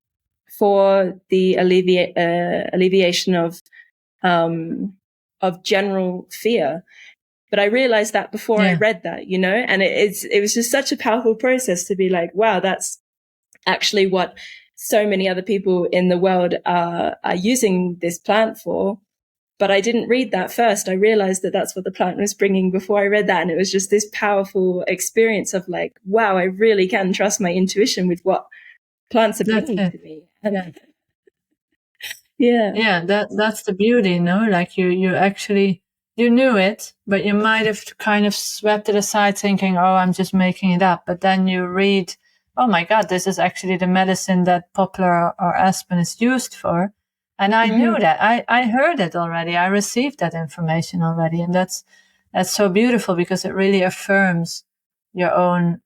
alleviation of general fear. But I realized that before I read that, and it was just such a powerful process to be like, wow, that's actually what so many other people in the world are using this plant for. But I didn't read that first. I realized that that's what the plant was bringing before I read that. And it was just this powerful experience of like, wow, I really can trust my intuition with what plants are bringing to me. And that's the beauty, like you actually, you knew it, but you might have kind of swept it aside thinking, oh, I'm just making it up. But then you read, oh my God, this is actually the medicine that poplar or aspen is used for. And I knew that. I heard it already. I received that information already. And that's so beautiful, because it really affirms your own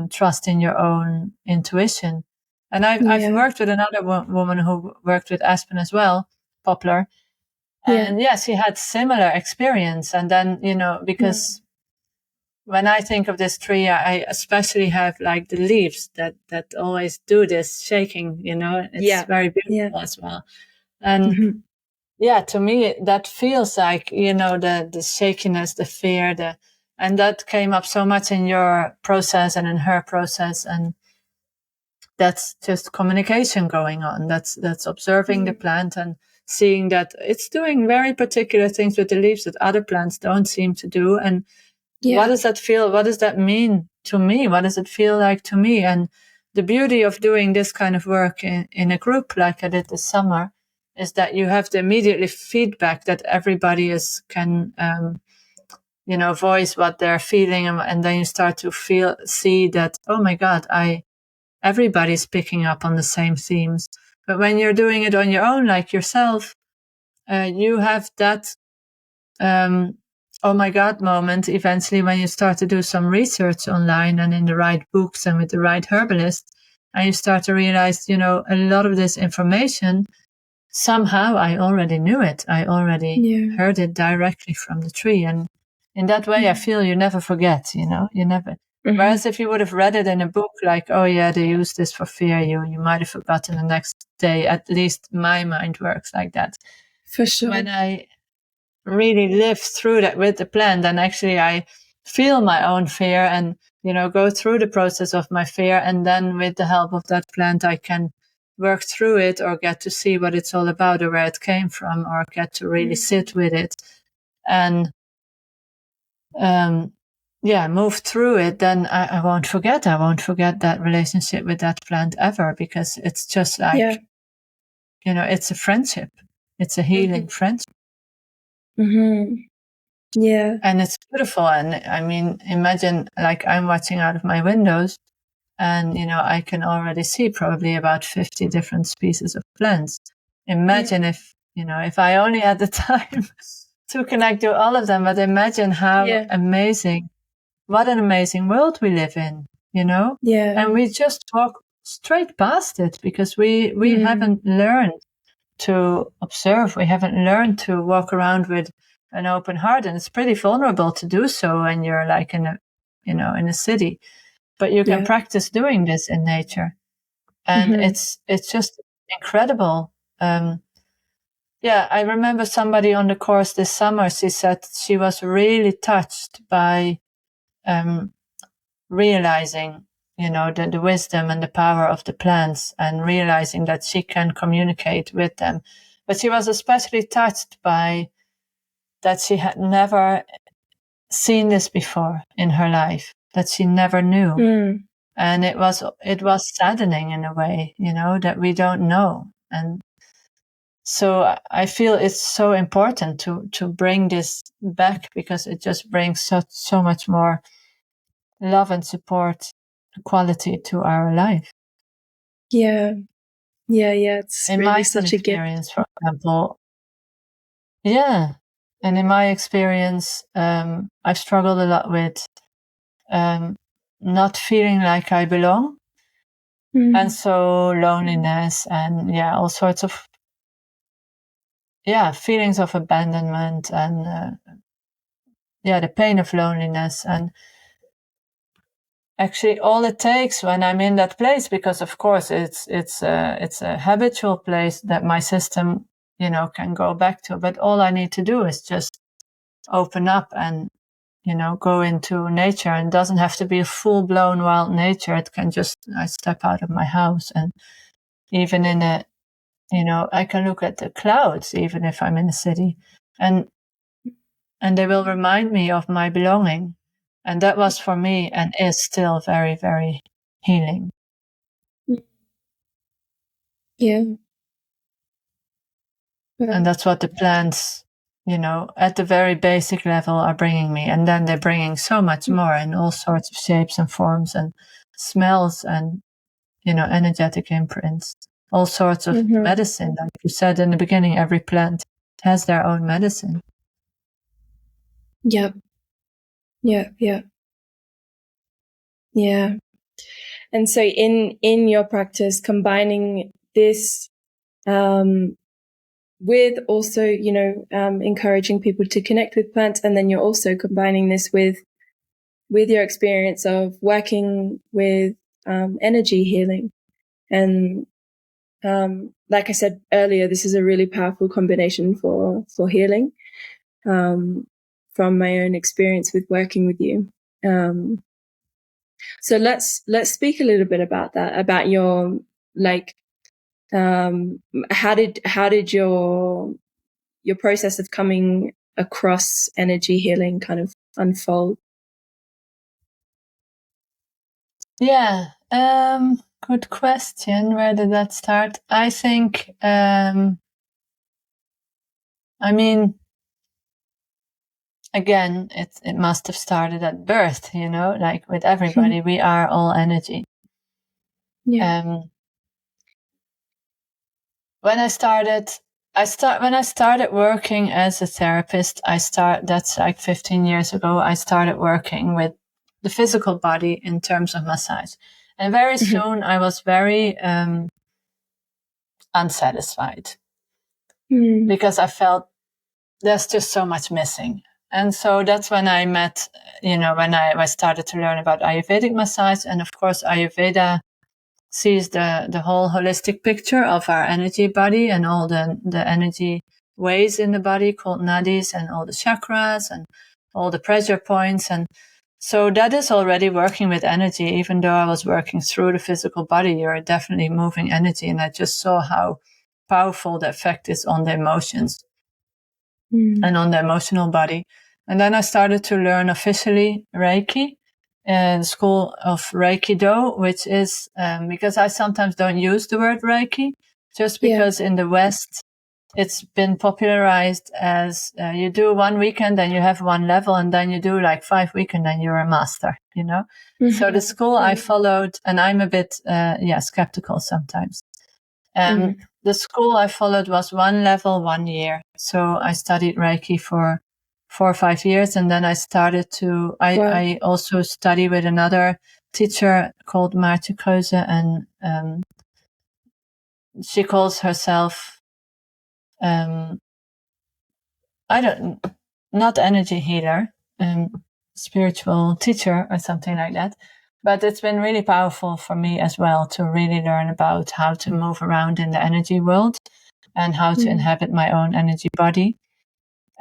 trust in your own intuition. And I've worked with another woman who worked with aspen as well, poplar. And she had similar experience. And then, because when I think of this tree, I especially have like the leaves that always do this shaking, it's very beautiful as well. And to me, that feels like, the shakiness, the fear, and that came up so much in your process and in her process. And that's just communication going on. That's observing the plant and seeing that it's doing very particular things with the leaves that other plants don't seem to do. And what does that feel? What does that mean to me? What does it feel like to me? And the beauty of doing this kind of work in a group like I did this summer is that you have the immediately feedback that everybody can voice what they're feeling, and then you start to see that, oh my God, everybody's picking up on the same themes. But when you're doing it on your own, like yourself, you have that oh my God moment eventually when you start to do some research online and in the right books and with the right herbalist, and you start to realize, a lot of this information, somehow I already knew it. I already heard it directly from the tree. And in that way, I feel you never forget, you never. Whereas if you would have read it in a book, like, oh yeah, they use this for fear, you might have forgotten the next day. At least my mind works like that. For sure. When I really live through that with the plant, and actually I feel my own fear and, go through the process of my fear. And then with the help of that plant, I can work through it or get to see what it's all about or where it came from, or get to really sit with it and, move through it. Then I won't forget. I won't forget that relationship with that plant ever, because it's just like, it's a friendship. It's a healing friendship. Yeah. And it's beautiful. And I mean, imagine, like, I'm watching out of my windows and, I can already see probably about 50 different species of plants. Imagine if I only had the time to connect to all of them, but imagine how amazing, what an amazing world we live in, Yeah. And we just walk straight past it because we haven't learned to observe. We haven't learned to walk around with an open heart, and it's pretty vulnerable to do so when you're like in a city. But you can practice doing this in nature, and it's just incredible. I remember somebody on the course this summer. She said she was really touched by realizing, the wisdom and the power of the plants, and realizing that she can communicate with them. But she was especially touched by that she had never seen this before in her life, that she never knew. And it was saddening in a way, that we don't know. And so I feel it's so important to bring this back, because it just brings so much more love and support quality to our life. Yeah. It's in really my such a experience, gift. for example. Yeah. And in my experience, I've struggled a lot with not feeling like I belong. And so loneliness and all sorts of feelings of abandonment and the pain of loneliness. And actually all it takes when I'm in that place, because of course it's a habitual place that my system can go back to, but all I need to do is just open up and go into nature. And it doesn't have to be a full-blown wild nature. It can just, I step out of my house, and even in I can look at the clouds even if I'm in a city, and they will remind me of my belonging. And that was for me, and is still, very, very healing. Yeah. And that's what the plants, at the very basic level are bringing me. And then they're bringing so much more in all sorts of shapes and forms and smells and, energetic imprints, all sorts of medicine. Like you said in the beginning, every plant has their own medicine. Yeah. And so in your practice, combining this with also, encouraging people to connect with plants, and then you're also combining this with your experience of working with energy healing. And like I said earlier, this is a really powerful combination for healing, from my own experience with working with you. So let's speak a little bit about that, about your, like, how did your process of coming across energy healing kind of unfold? Yeah. Good question. Where did that start? I think, I mean, again, it must have started at birth, like with everybody, we are all energy. Yeah. When I started working as a therapist, that's like 15 years ago, I started working with the physical body in terms of massage. And very soon I was very unsatisfied because I felt there's just so much missing. And so that's when I met, when I started to learn about Ayurvedic massage. And of course, Ayurveda sees the whole holistic picture of our energy body and all the energy ways in the body called nadis and all the chakras and all the pressure points. And so that is already working with energy. Even though I was working through the physical body, you're definitely moving energy. And I just saw how powerful the effect is on the emotions and on the emotional body. And then I started to learn officially Reiki in the school of Reiki Do, which is because I sometimes don't use the word Reiki, just because in the West it's been popularized as you do one weekend and you have one level, and then you do like 5 weekends and you're a master, So the school I followed, and I'm a bit skeptical sometimes. The school I followed was one level, 1 year. So I studied Reiki for 4 or 5 years. And then I started I also study with another teacher called Maartje Keuze. And she calls herself, not energy healer, spiritual teacher or something like that. But it's been really powerful for me as well to really learn about how to move around in the energy world and how to inhabit my own energy body.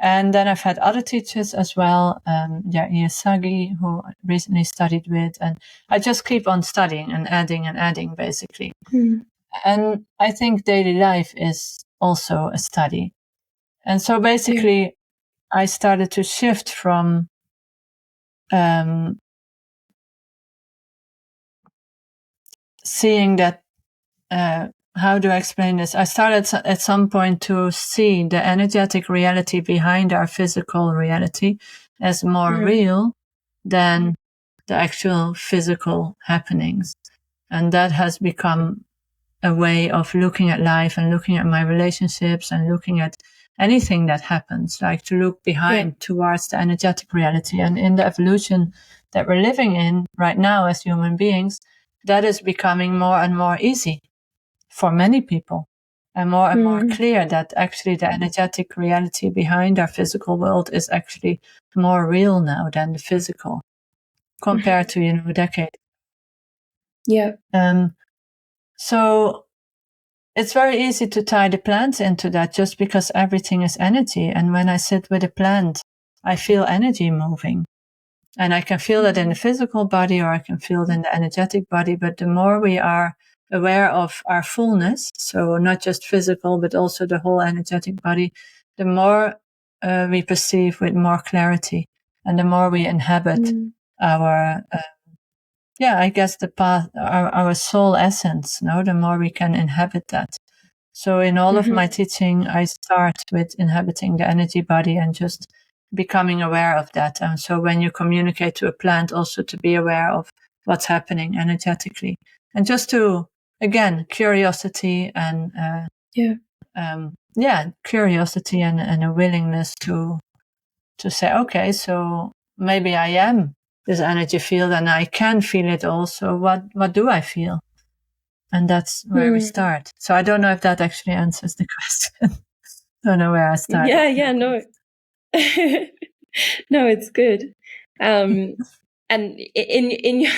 And then I've had other teachers as well, Yair Sagi, who I recently studied with. And I just keep on studying and adding, basically. And I think daily life is also a study. And so basically, I started to shift from seeing that, how do I explain this? I started at some point to see the energetic reality behind our physical reality as more real than the actual physical happenings. And that has become a way of looking at life and looking at my relationships and looking at anything that happens, like to look behind towards the energetic reality. And in the evolution that we're living in right now as human beings, that is becoming more and more easy for many people, and more clear that actually the energetic reality behind our physical world is actually more real now than the physical compared to, a decade. Yeah. So it's very easy to tie the plant into that just because everything is energy. And when I sit with a plant, I feel energy moving. And I can feel it in the physical body, or I can feel it in the energetic body. But the more we are aware of our fullness, so not just physical, but also the whole energetic body, the more we perceive with more clarity, and the more we inhabit our, I guess the path, our soul essence, the more we can inhabit that. So in all of my teaching, I start with inhabiting the energy body and just becoming aware of that. And so when you communicate to a plant, also to be aware of what's happening energetically, and just to, again, curiosity and curiosity and a willingness to say, okay, so maybe I am this energy field and I can feel it also. What do I feel? And that's where we start. So I don't know if that actually answers the question. Don't know where I started. Yeah, no. No, it's good. And in your,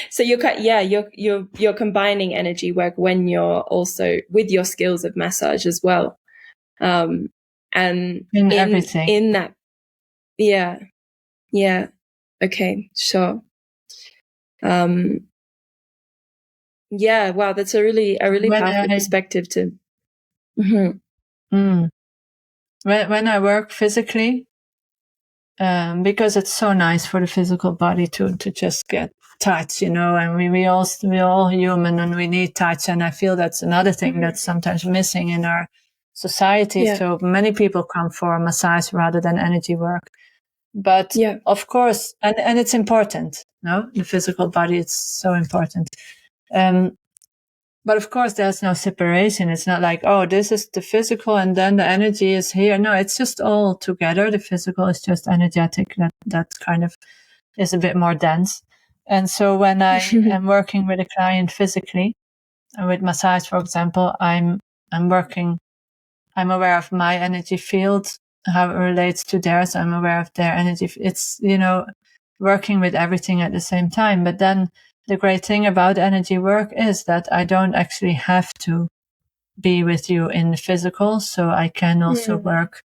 so you're combining energy work when you're also with your skills of massage as well. And in everything. In that. Yeah. Okay, sure. Yeah, wow, that's a really powerful perspective to. When I work physically, because it's so nice for the physical body to just get touch, and we all human and we need touch. And I feel that's another thing that's sometimes missing in our society. Yeah. So many people come for a massage rather than energy work. But of course, and it's important, no? The physical body, it's so important. But of course, there's no separation. It's not like, oh, this is the physical and then the energy is here. No, it's just all together. The physical is just energetic. That kind of is a bit more dense. And so when I am working with a client physically, with massage, for example, I'm aware of my energy field, how it relates to theirs. I'm aware of their energy. It's, working with everything at the same time. But then the great thing about energy work is that I don't actually have to be with you in the physical. So I can also work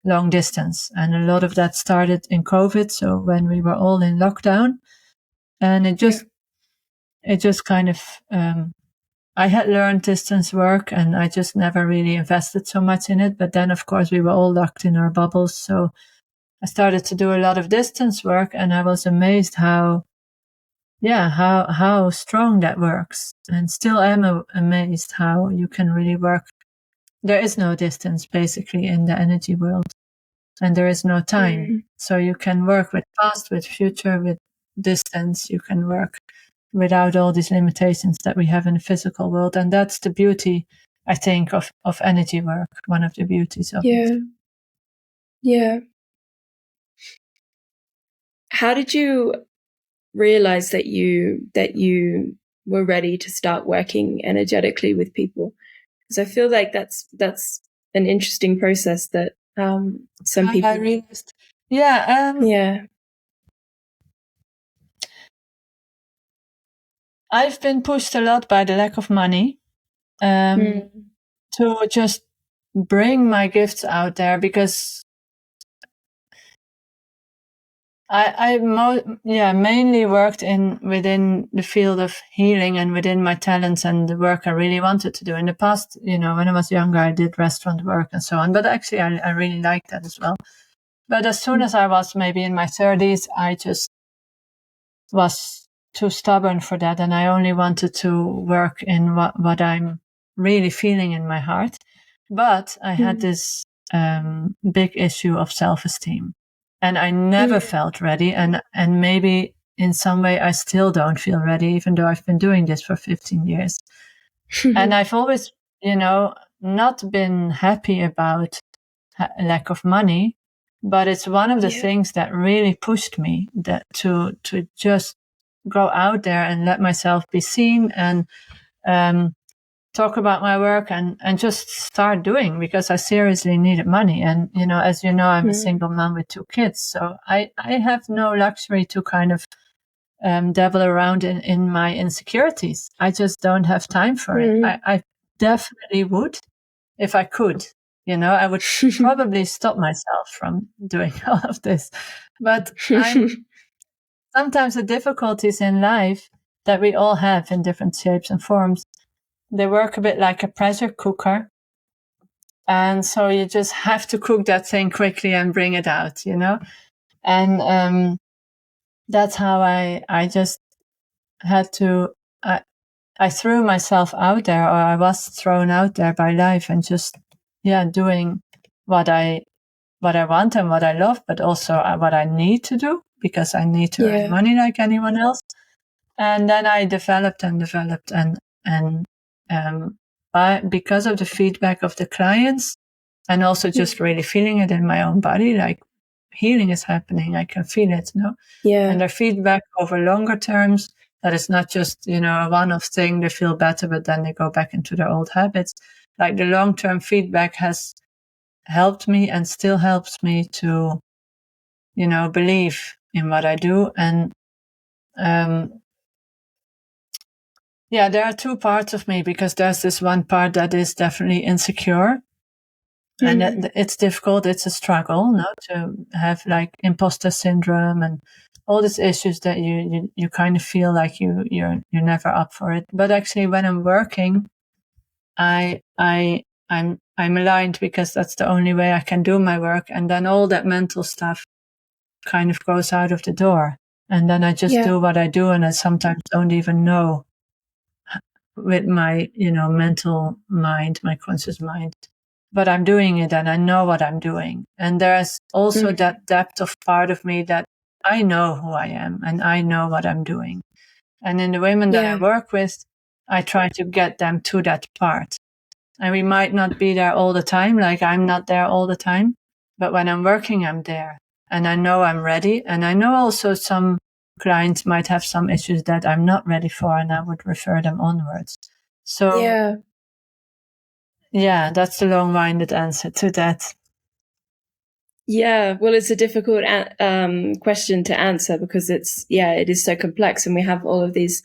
long distance. And a lot of that started in COVID. So when we were all in lockdown, and it just kind of, I had learned distance work and I just never really invested so much in it. But then, of course, we were all locked in our bubbles. So I started to do a lot of distance work, and I was amazed how strong that works. And still am amazed how you can really work. There is no distance basically in the energy world, and there is no time. So you can work with past, with future, with distance. You can work without all these limitations that we have in the physical world. And that's the beauty, I think, of energy work. One of the beauties of it. Yeah. How did you realize that you were ready to start working energetically with people? Because I feel like that's an interesting process that some people. I realized. Yeah. I've been pushed a lot by the lack of money to just bring my gifts out there, because I mainly worked within the field of healing and within my talents and the work I really wanted to do. In the past, when I was younger, I did restaurant work and so on. But actually, I really liked that as well. But as soon as I was maybe in my 30s, I just was too stubborn for that. And I only wanted to work in what I'm really feeling in my heart. But I had this big issue of self-esteem. And I never felt ready. And maybe in some way I still don't feel ready, even though I've been doing this for 15 years. And I've always, not been happy about lack of money, but it's one of the things that really pushed me to just go out there and let myself be seen and talk about my work and just start doing, because I seriously needed money. And, as you know, I'm a single mom with 2 kids. So I have no luxury to kind of dabble around in my insecurities. I just don't have time for it. I definitely would if I could. I would probably stop myself from doing all of this. But sometimes the difficulties in life that we all have in different shapes and forms, they work a bit like a pressure cooker. And so you just have to cook that thing quickly and bring it out, And that's how I just had to, I threw myself out there, or I was thrown out there by life, and just, doing what I want and what I love, but also what I need to do, because I need to earn money like anyone else. And then I developed and because of the feedback of the clients, and also just really feeling it in my own body, like healing is happening. I can feel it, and their feedback over longer terms, that it's not just, a one-off thing, they feel better, but then they go back into their old habits. Like the long-term feedback has helped me and still helps me to, believe in what I do. And, there are 2 parts of me, because there's this one part that is definitely insecure. And it's difficult. It's a struggle, to have like imposter syndrome and all these issues that you kind of feel like you're never up for it. But actually, when I'm working, I'm aligned, because that's the only way I can do my work. And then all that mental stuff kind of goes out of the door. And then I just do what I do, and I sometimes don't even know with my, mental mind, my conscious mind, but I'm doing it and I know what I'm doing. And there's also that depth of part of me that I know who I am and I know what I'm doing. And in the women that I work with, I try to get them to that part. And we might not be there all the time, like I'm not there all the time, but when I'm working, I'm there. And I know I'm ready. And I know also some clients might have some issues that I'm not ready for, and I would refer them onwards. So yeah, that's the long-winded answer to that. Yeah, well, it's a difficult question to answer because it is so complex, and we have all of these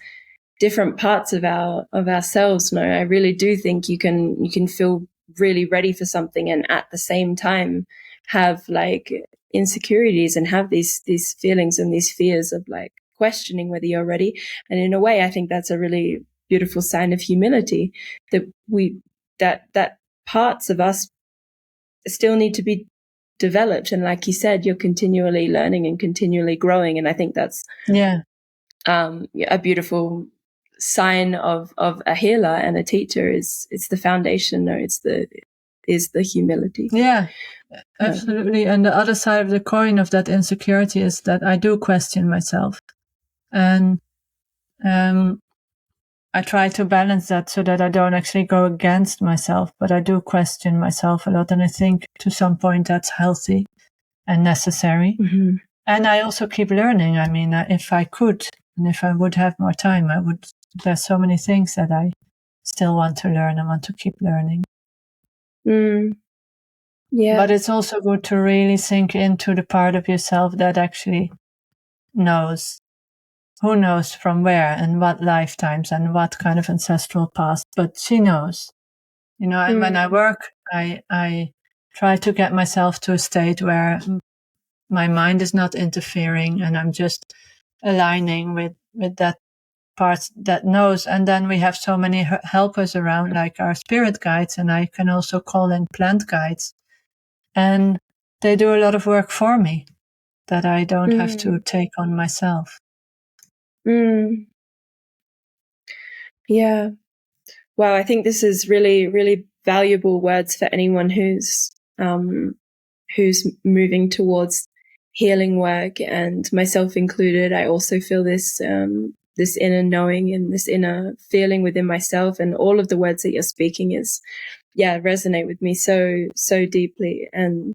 different parts of ourselves. No, I really do think you can feel really ready for something, and at the same time have like insecurities and have these feelings and these fears of like questioning whether you're ready. And in a way, I think that's a really beautiful sign of humility, that parts of us still need to be developed. And like you said, you're continually learning and continually growing. And I think that's a beautiful sign of a healer and a teacher. It's the foundation, or is the humility. Yeah, absolutely. And the other side of the coin of that insecurity is that I do question myself. And I try to balance that so that I don't actually go against myself, but I do question myself a lot. And I think to some point that's healthy and necessary. Mm-hmm. And I also keep learning. I mean, if I could, and if I would have more time, there's so many things that I still want to learn. I want to keep learning. Yeah. But it's also good to really sink into the part of yourself that actually knows. Who knows from where and what lifetimes and what kind of ancestral past, but she knows, and when I work, I try to get myself to a state where my mind is not interfering and I'm just aligning with that part that knows. And then we have so many helpers around, like our spirit guides, and I can also call in plant guides, and they do a lot of work for me that I don't have to take on myself. Yeah. Wow, I think this is really, really valuable words for anyone who's moving towards healing work, and myself included. I also feel this this inner knowing and this inner feeling within myself, and all of the words that you're speaking resonate with me so deeply. And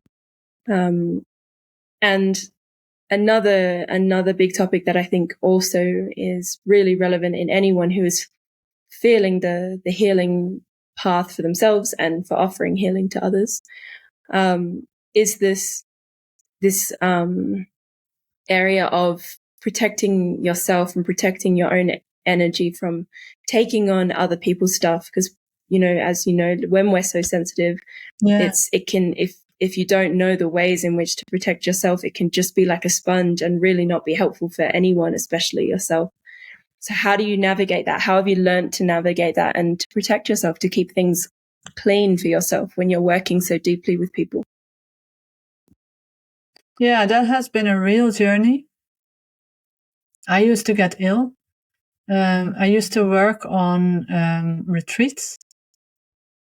another big topic that I think also is really relevant in anyone who is feeling the healing path for themselves and for offering healing to others, is this area of protecting yourself and protecting your own energy from taking on other people's stuff. Because, as you know, when we're so sensitive, it can, if you don't know the ways in which to protect yourself, it can just be like a sponge and really not be helpful for anyone, especially yourself. So how do you navigate that? How have you learned to navigate that and to protect yourself, to keep things clean for yourself when you're working so deeply with people? Yeah, that has been a real journey. I used to get ill. I used to work on retreats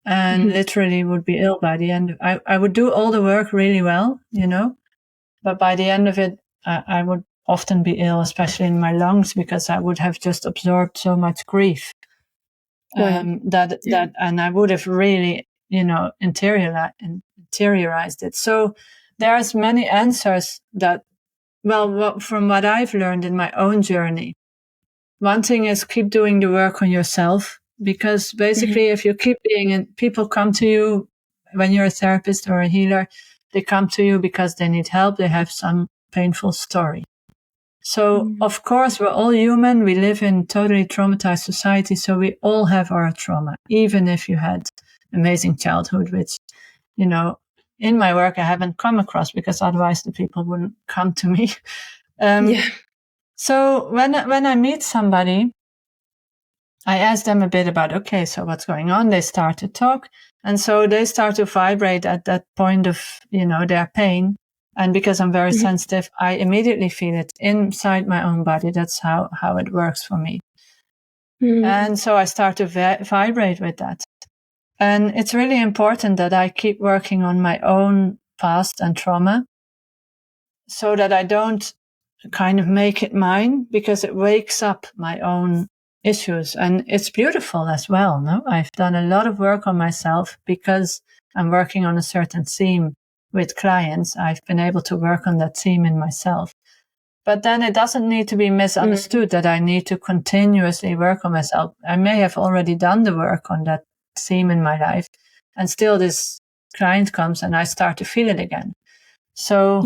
and literally would be ill by the end. I would do all the work really well, but by the end of it, I would often be ill, especially in my lungs, because I would have just absorbed so much grief. That and I would have really, interiorized it. So there's many answers that, from what I've learned in my own journey, one thing is keep doing the work on yourself, because basically if you keep being in, people come to you when you're a therapist or a healer, they come to you because they need help. They have some painful story. So of course we're all human. We live in totally traumatized society. So we all have our trauma, even if you had amazing childhood, which, in my work, I haven't come across because otherwise the people wouldn't come to me. So when I meet somebody, I ask them a bit about, okay, so what's going on? They start to talk. And so they start to vibrate at that point of, their pain. And because I'm very sensitive, I immediately feel it inside my own body. That's how it works for me. And so I start to vibrate with that. And it's really important that I keep working on my own past and trauma so that I don't kind of make it mine, because it wakes up my own issues. And it's beautiful as well. No, I've done a lot of work on myself because I'm working on a certain theme with clients. I've been able to work on that theme in myself. But then it doesn't need to be misunderstood that I need to continuously work on myself. I may have already done the work on that theme in my life, and still this client comes and I start to feel it again. So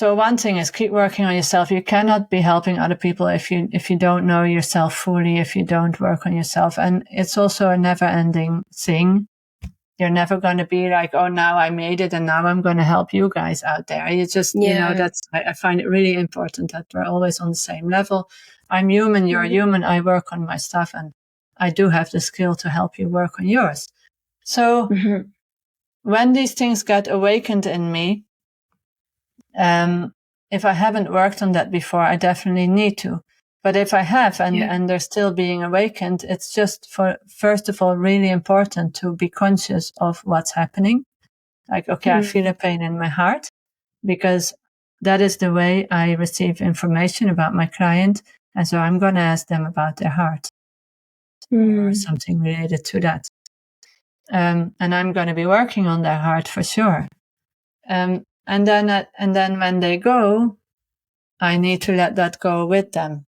one thing is keep working on yourself. You cannot be helping other people if you don't know yourself fully, if you don't work on yourself. And it's also a never ending thing. You're never going to be like, oh, now I made it and now I'm going to help you guys out there. You just, I find it really important that we're always on the same level. I'm human, you're human. I work on my stuff and I do have the skill to help you work on yours. So when these things get awakened in me, if I haven't worked on that before, I definitely need to. But if I have and they're still being awakened, it's just first of all, really important to be conscious of what's happening. Like, okay, I feel a pain in my heart, because that is the way I receive information about my client. And so I'm going to ask them about their heart or something related to that. And I'm going to be working on their heart for sure. And then when they go, I need to let that go with them.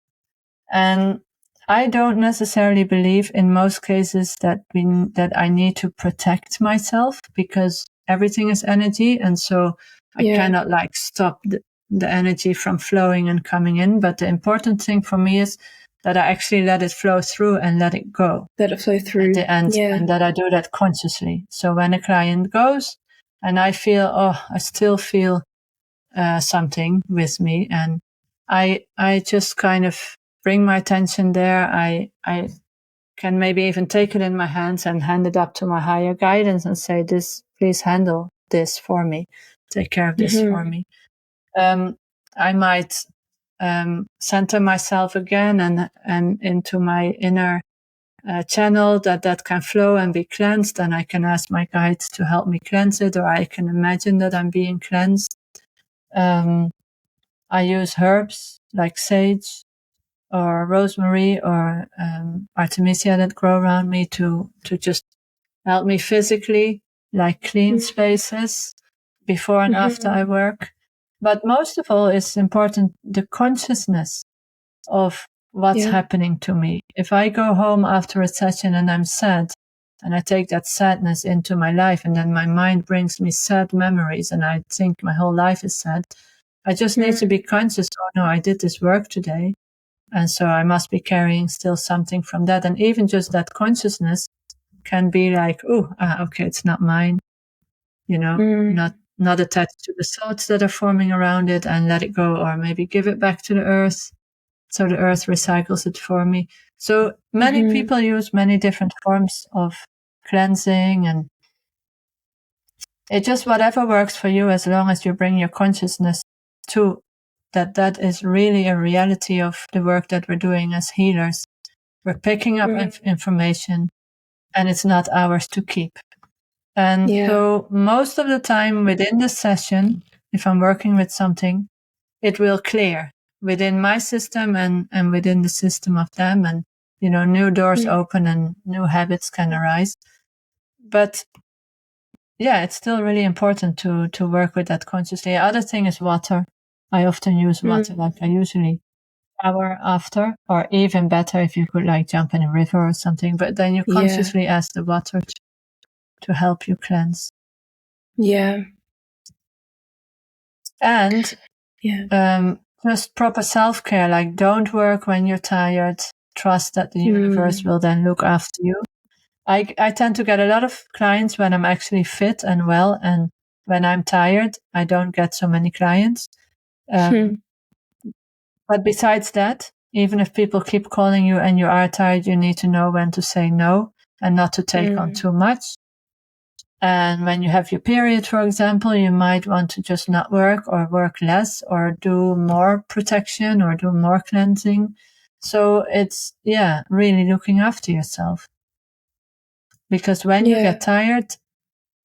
And I don't necessarily believe in most cases that I need to protect myself, because everything is energy. And so I cannot stop the energy from flowing and coming in. But the important thing for me is that I actually let it flow through and let it go. Let it flow through. At the end. And that I do that consciously. So when a client goes and I feel, I still feel something with me, and I just kind of bring my attention there. I can maybe even take it in my hands and hand it up to my higher guidance and say, "This, please handle this for me. Take care of this for me." I might center myself again and into my inner channel that can flow and be cleansed, and I can ask my guides to help me cleanse it, or I can imagine that I'm being cleansed. I use herbs like sage or rosemary or artemisia that grow around me to just help me physically, like clean spaces before and after I work. But most of all, it's important the consciousness of what's happening to me. If I go home after a session and I'm sad, and I take that sadness into my life, and then my mind brings me sad memories, and I think my whole life is sad, I just need to be conscious. Oh no, I did this work today. And so I must be carrying still something from that. And even just that consciousness can be like, okay, it's not mine, not attached to the thoughts that are forming around it, and let it go, or maybe give it back to the earth. So the earth recycles it for me. So many people use many different forms of cleansing, and it just whatever works for you, as long as you bring your consciousness to that is really a reality of the work that we're doing as healers. We're picking up information, and it's not ours to keep. And so most of the time within the session, if I'm working with something, it will clear within my system and within the system of them. And, new doors open and new habits can arise. But it's still really important to work with that consciously. The other thing is water. I often use water, like I usually shower after, or even better if you could jump in a river or something, but then you consciously ask the water to help you cleanse. And just proper self-care, don't work when you're tired. Trust that the universe will then look after you. I tend to get a lot of clients when I'm actually fit and well, and when I'm tired, I don't get so many clients. But besides that, even if people keep calling you and you are tired, you need to know when to say no and not to take on too much. And when you have your period, for example, you might want to just not work or work less or do more protection or do more cleansing. So it's, really looking after yourself. Because when you get tired,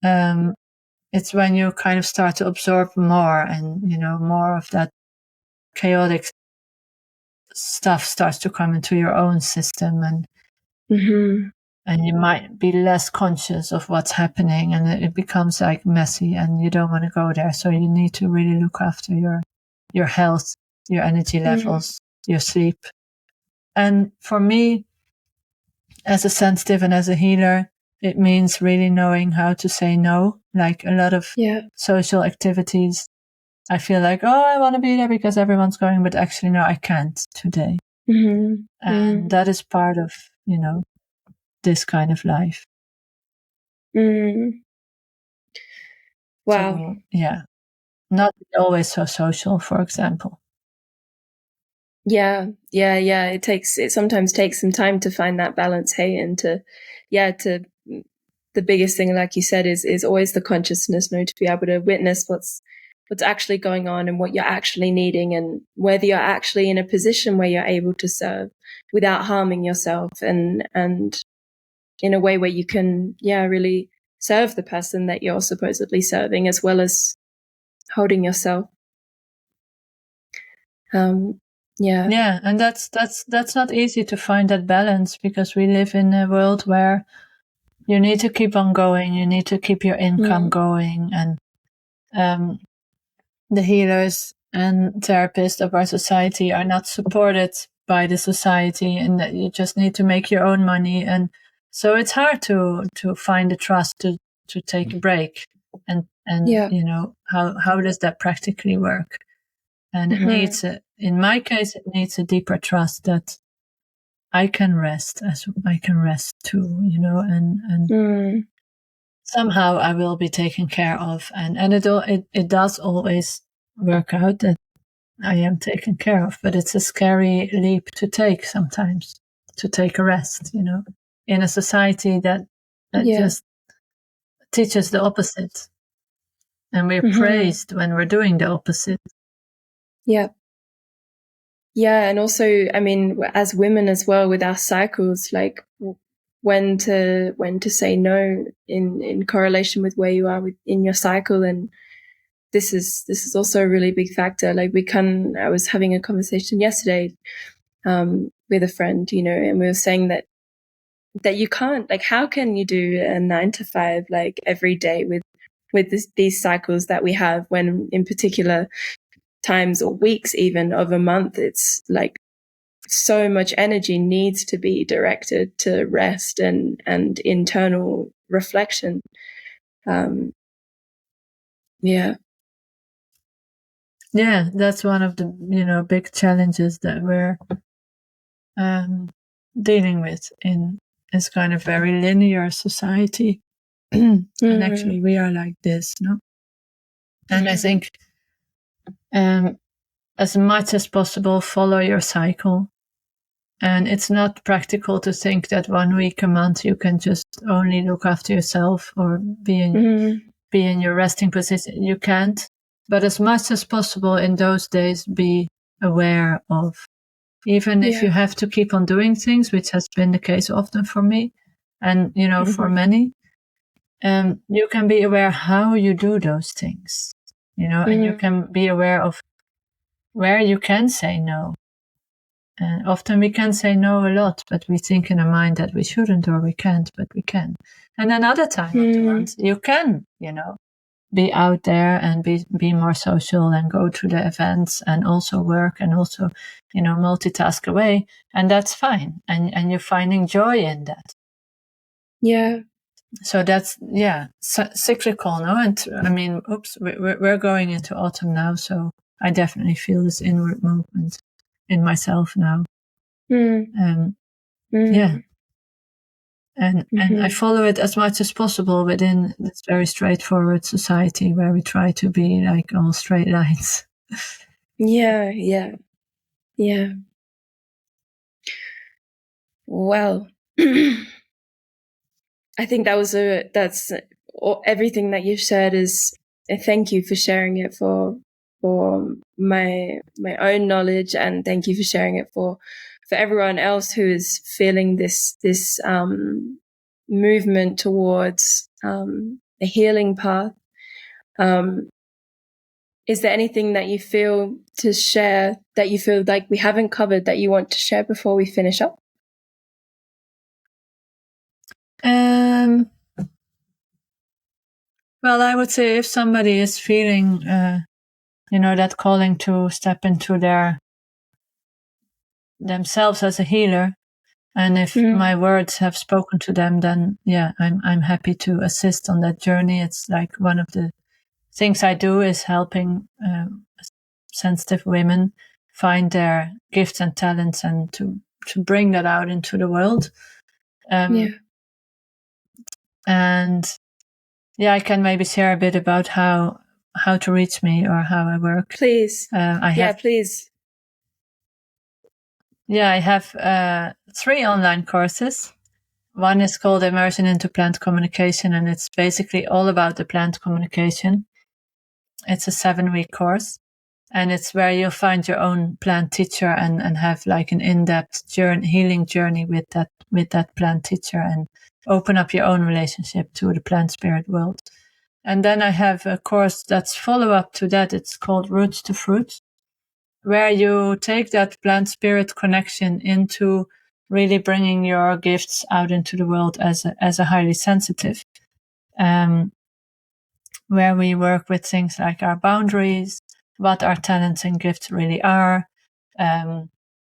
it's when you kind of start to absorb more and, more of that chaotic stuff starts to come into your own system and and you might be less conscious of what's happening and it becomes like messy and you don't want to go there. So you need to really look after your health, your energy levels, your sleep. And for me, as a sensitive and as a healer, it means really knowing how to say no. Like a lot of social activities, I feel like, I want to be there because everyone's going, but actually, no, I can't today. And that is part of, this kind of life. Wow. So, not always so social, for example. Yeah. It sometimes takes some time to find that balance, hey, and the biggest thing, like you said, is always the consciousness, to be able to witness what's actually going on and what you're actually needing, and whether you're actually in a position where you're able to serve without harming yourself, and in a way where you can, really serve the person that you're supposedly serving, as well as holding yourself. Yeah, and that's not easy to find that balance, because we live in a world where you need to keep on going, you need to keep your income going, and the healers and therapists of our society are not supported by the society, and that you just need to make your own money. And so it's hard to find the trust to take a break, and how does that practically work? And it needs in my case, it needs a deeper trust that I can rest as I can rest too, and somehow I will be taken care of, and it does always work out that I am taken care of, but it's a scary leap to take sometimes, to take a rest, in a society that just teaches the opposite, and we're praised when we're doing the opposite. Yeah, and also, I mean, as women as well, with our cycles, like when to say no in correlation with where you are in your cycle. And this is also a really big factor. Like I was having a conversation yesterday with a friend, and we were saying that you can't, like, how can you do a 9 to 5 like every day with these cycles that we have, when in particular times or weeks even of a month, it's like so much energy needs to be directed to rest and internal reflection. Yeah, that's one of the big challenges that we're dealing with in this kind of very linear society. And actually we are like this, no? And I think as much as possible, follow your cycle. And it's not practical to think that 1 week a month you can just only look after yourself or be in your resting position. You can't. But as much as possible in those days, be aware of, even if you have to keep on doing things, which has been the case often for me, and for many, you can be aware how you do those things, and you can be aware of where you can say no. And often we can say no a lot, but we think in our mind that we shouldn't or we can't, but we can. And another time of the month, you can, be out there and be more social and go to the events and also work and also, multitask away. And that's fine. And you're finding joy in that. Yeah. So that's, cyclical, no? And I mean, we're going into autumn now. So I definitely feel this inward movement in myself now. Yeah. And I follow it as much as possible within this very straightforward society where we try to be like all straight lines. Yeah. Well, I think that's everything that you've shared is a thank you for sharing it for my own knowledge, and thank you for sharing it for everyone else who is feeling this movement towards a healing path. Is there anything that you feel to share that you feel like we haven't covered that you want to share before we finish up? Well, I would say if somebody is feeling, that calling to step into themselves as a healer, and if my words have spoken to them, then I'm happy to assist on that journey. It's like one of the things I do is helping sensitive women find their gifts and talents and to bring that out into the world. And I can maybe share a bit about how to reach me or how I work. Please. Please. Yeah, I have 3 online courses. One is called Immersion into Plant Communication, and it's basically all about the plant communication. It's a 7-week course, and it's where you'll find your own plant teacher and have like an in-depth healing journey with that plant teacher and open up your own relationship to the plant spirit world. And then I have a course that's follow-up to that. It's called Roots to Fruits, where you take that plant spirit connection into really bringing your gifts out into the world as a highly sensitive, where we work with things like our boundaries, what our talents and gifts really are,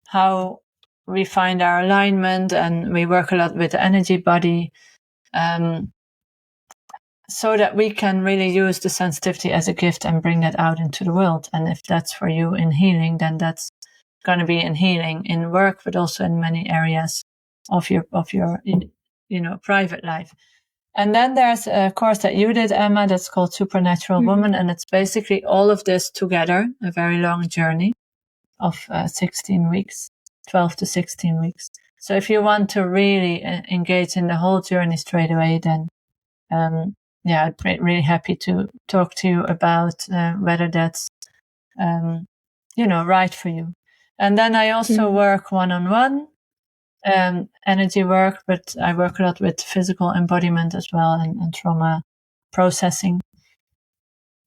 how we find our alignment, and we work a lot with the energy body, so that we can really use the sensitivity as a gift and bring that out into the world. And if that's for you in healing, then that's going to be in healing in work, but also in many areas of your private life. And then there's a course that you did, Emma, that's called Supernatural Woman. And it's basically all of this together, a very long journey of 16 weeks, 12 to 16 weeks. So if you want to really engage in the whole journey straight away, then I'd be really happy to talk to you about whether that's right for you. And then I also work one-on-one energy work, but I work a lot with physical embodiment as well and trauma processing.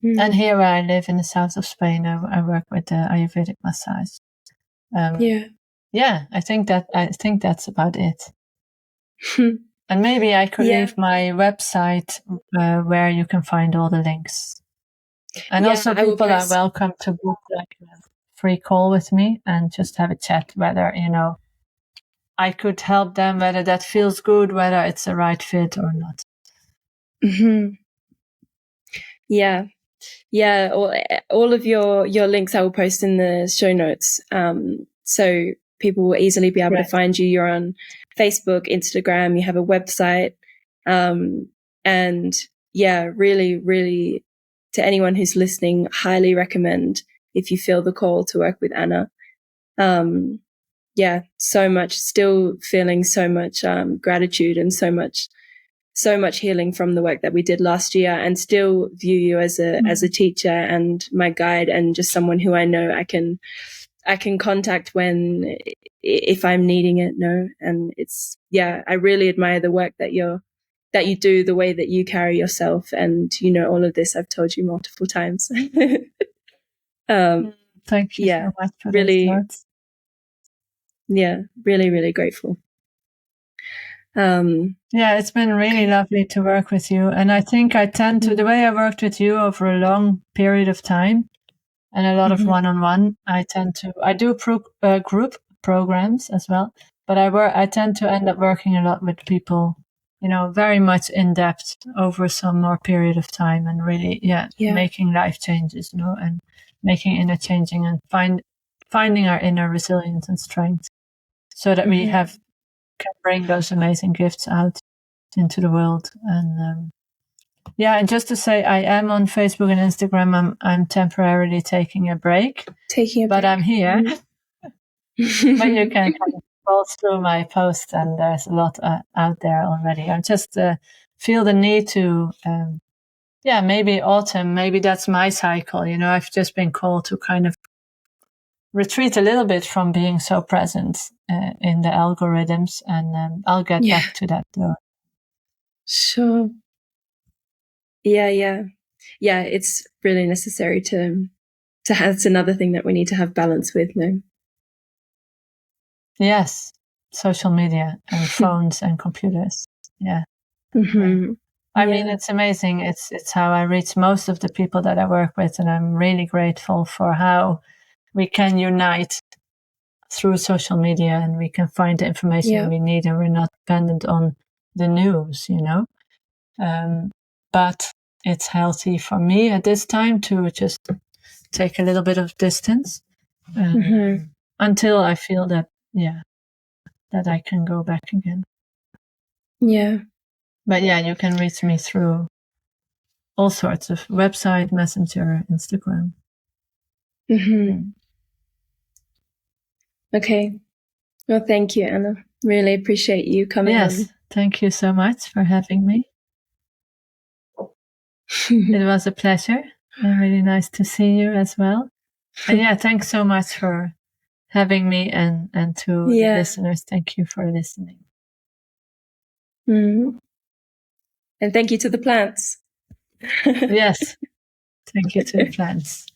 And here where I live in the south of Spain, I work with the Ayurvedic massage. I think that's about it. And maybe I could leave my website where you can find all the links. And also people are welcome to book like a free call with me and just have a chat whether, I could help them, whether that feels good, whether it's the right fit or not. Yeah. All of your links I will post in the show notes. So people will easily be able to find you. You're on Facebook, Instagram, you have a website. And really, really, to anyone who's listening, highly recommend if you feel the call to work with Anna. So much, still feeling so much gratitude and so much healing from the work that we did last year, and still view you as a teacher and my guide, and just someone who I know I can contact if I'm needing it. And it's, I really admire the work that you do, the way that you carry yourself, and all of this I've told you multiple times. Thank you so much for really, those words. Really, really grateful. It's been really lovely to work with you. And I think I tend to, the way I worked with you over a long period of time and a lot of one-on-one, I do group programs as well, but I tend to end up working a lot with people, very much in depth over some more period of time, and really, making life changes, and making inner changing and finding our inner resilience and strength, so that we can bring those amazing gifts out into the world. And and just to say, I am on Facebook and Instagram. I'm temporarily taking a break, but I'm here. But you can kind of scroll through my posts, and there's a lot out there already. I'm just feel the need to, maybe autumn, maybe that's my cycle. I've just been called to kind of retreat a little bit from being so present in the algorithms, and I'll get back to that though. Sure. Yeah. It's really necessary to have. It's another thing that we need to have balance with. No. Yes, social media and phones and computers. Yeah. Mm-hmm. I mean, it's amazing. It's how I reach most of the people that I work with, and I'm really grateful for how we can unite through social media, and we can find the information we need, and we're not dependent on the news, but it's healthy for me at this time to just take a little bit of distance until I feel that I can go back again. Yeah. But you can reach me through all sorts of website, Messenger, Instagram. Okay. Well, thank you, Anna. Really appreciate you coming on. Yes, thank you so much for having me. It was a pleasure, and really nice to see you as well. And thanks so much for having me, and to the listeners, thank you for listening. And thank you to the plants. Yes, thank you to the plants.